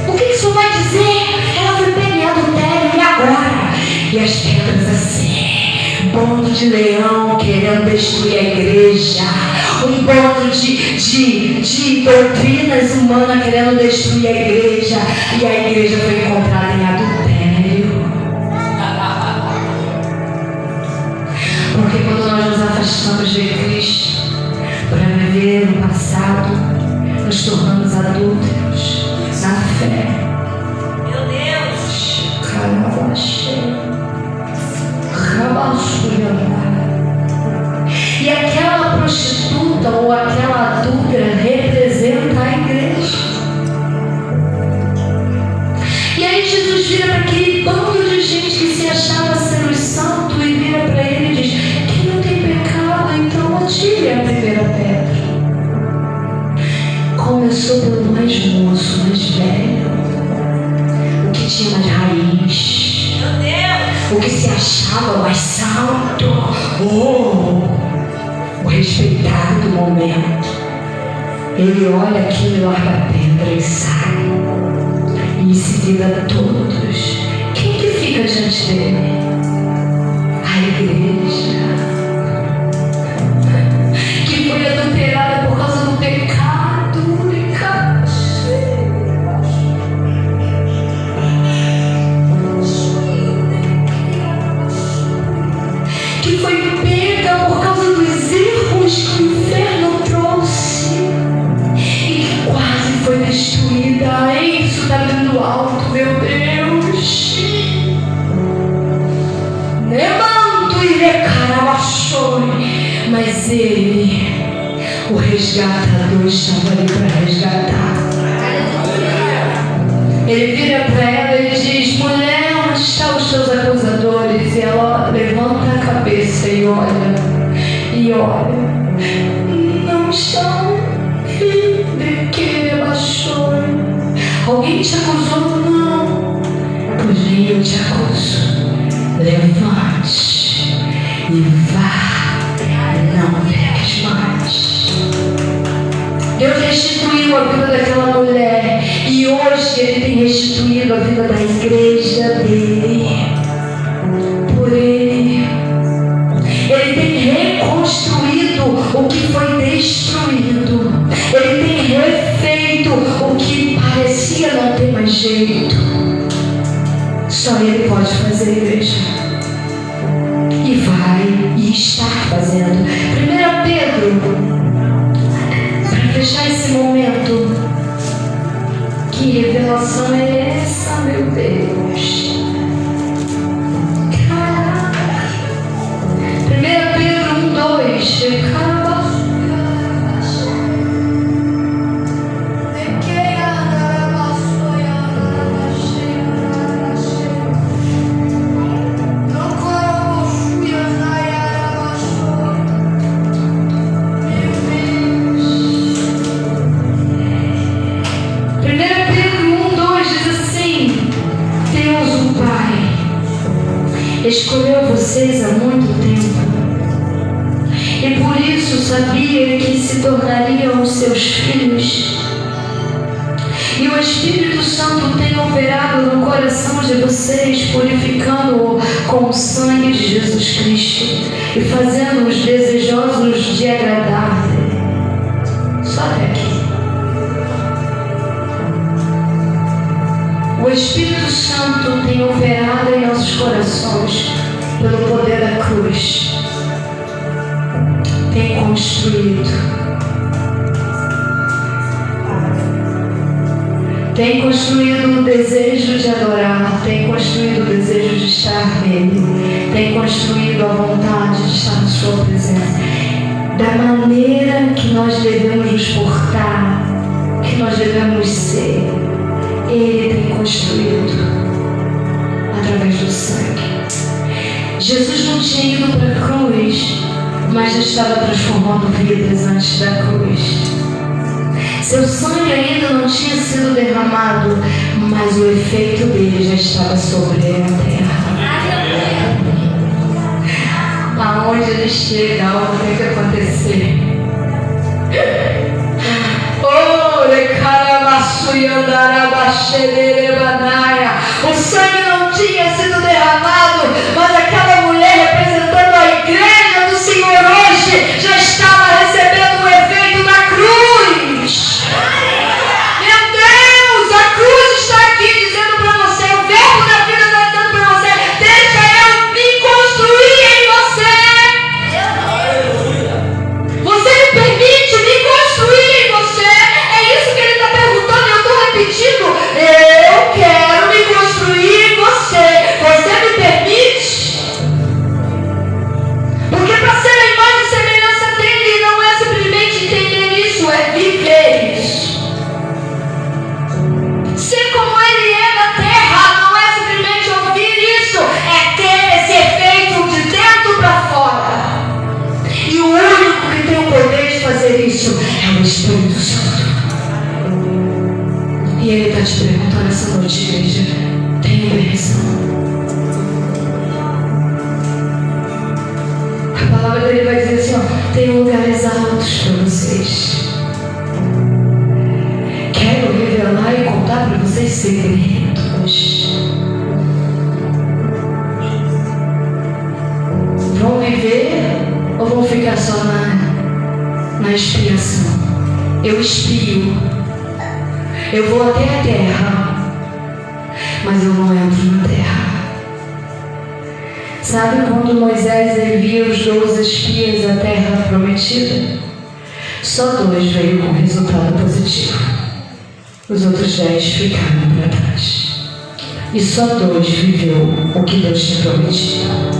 O que isso vai dizer? Ela foi pega em adultério, e agora? E as pedras assim, bando de leão querendo destruir a igreja, um bando de doutrinas humanas querendo destruir a igreja, e a igreja foi encontrada em adultério. Porque quando nós nos afastamos de Cristo para viver no passado, nos tornamos adúlteros na fé. Meu Deus. E aquela prostituta ou aquela adúltera representa a igreja. E aí Jesus vira para aquele bando de gente que se achava ser os santos e vira para ele e diz: quem não tem pecado, então atire a primeira pedra. Começou pelo mais moço, mais velho, o que tinha mais raiz, Meu Deus. o que se achava mais santo, o respeitado do momento. Ele olha aquilo e larga a pedra e sai. E em seguida todos. Quem que fica diante dele? A igreja. Mas Ele, o resgatador, estava ali para resgatar. Ele vira para ela e diz: mulher, onde estão os seus acusadores? E ela levanta a cabeça e olha, não estão. Que baixou. Alguém te acusou? Não. Pois nem eu te acuso. Levante e vá, não peques mais. Deus restituiu a vida daquela mulher, e hoje Ele tem restituído a vida da igreja dele. Por Ele tem reconstruído o que foi destruído. Ele tem refeito o que parecia não ter mais jeito. Só Ele pode fazer, igreja. E vai e está fazendo. 1 Pedro, para fechar esse momento. Que revelação é essa, meu Deus? Caraca. 1 Pedro 1:2. Escolheu vocês há muito tempo e por isso sabia que se tornariam seus filhos. E o Espírito Santo tem operado no coração de vocês, purificando-o com o sangue de Jesus Cristo e fazendo-os desejosos de agradar-lhe. Só até aqui. O Espírito Santo tem operado em nossos corações pelo poder da cruz. Tem construído. Tem construído o desejo de adorar. Tem construído o desejo de estar nele. Tem construído a vontade de estar na sua presença. Da maneira que nós devemos nos portar, que nós devemos ser. Ele tem construído através do sangue. Jesus não tinha ido para a cruz, mas já estava transformando vidas antes da cruz. Seu sangue ainda não tinha sido derramado, mas o efeito dele já estava sobre a terra. Aonde ele chega, algo tem que acontecer. O sangue não tinha sido derramado, mas aquela mulher representando a igreja do Senhor hoje já estava recebendo o efeito da cruz. Meu Deus, a cruz está aqui dizendo para você, o verbo da vida está dizendo para você, deixa eu me construir em você. Você me permite me construir em você. É isso que ele está perguntando e eu estou repetindo. Eu quero me construir em você. Você me permite? Porque para ser a imagem e semelhança dele não é simplesmente entender isso, é viver isso. Ser como ele é na terra não é simplesmente ouvir isso, é ter esse efeito de dentro para fora. E o único que tem o poder de fazer isso é o Espírito Santo. E Ele está te perguntando essa noite, igreja, tem direção? A palavra dele vai dizer assim, ó, tem lugares altos para vocês. Quero revelar e contar para vocês segredos. Vão viver ou vão ficar só na expiação? Eu espio. Eu vou até a terra, mas eu não entro na terra. Sabe quando Moisés envia os 12 espias à terra prometida? Só 2 veio com resultado positivo. Os outros 10 ficaram para trás. E só 2 viveu o que Deus tinha prometido.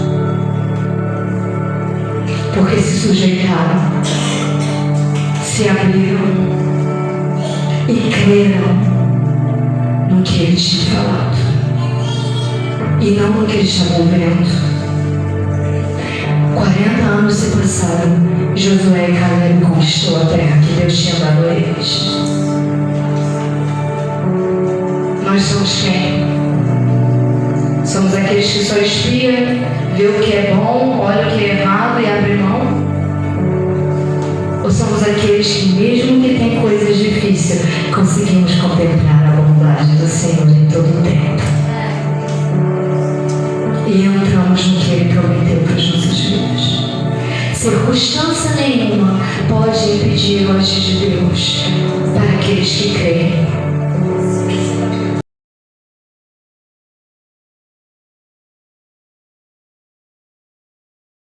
porque se sujeitaram, se abriram e creram no que Ele tinha falado e não no que eles estavam vendo. 40 anos se passaram, Josué e Caleb conquistou a terra que Deus tinha dado a eles. Nós somos quem? Somos aqueles que só espia, vê o que é bom, olha o que é errado e abre mão? Ou somos aqueles que, mesmo que tem coisas difíceis, conseguimos contemplar a bondade do Senhor em todo o tempo? E entramos no que Ele prometeu para as nossas vidas. Circunstância nenhuma pode impedir o agir de Deus para aqueles que creem.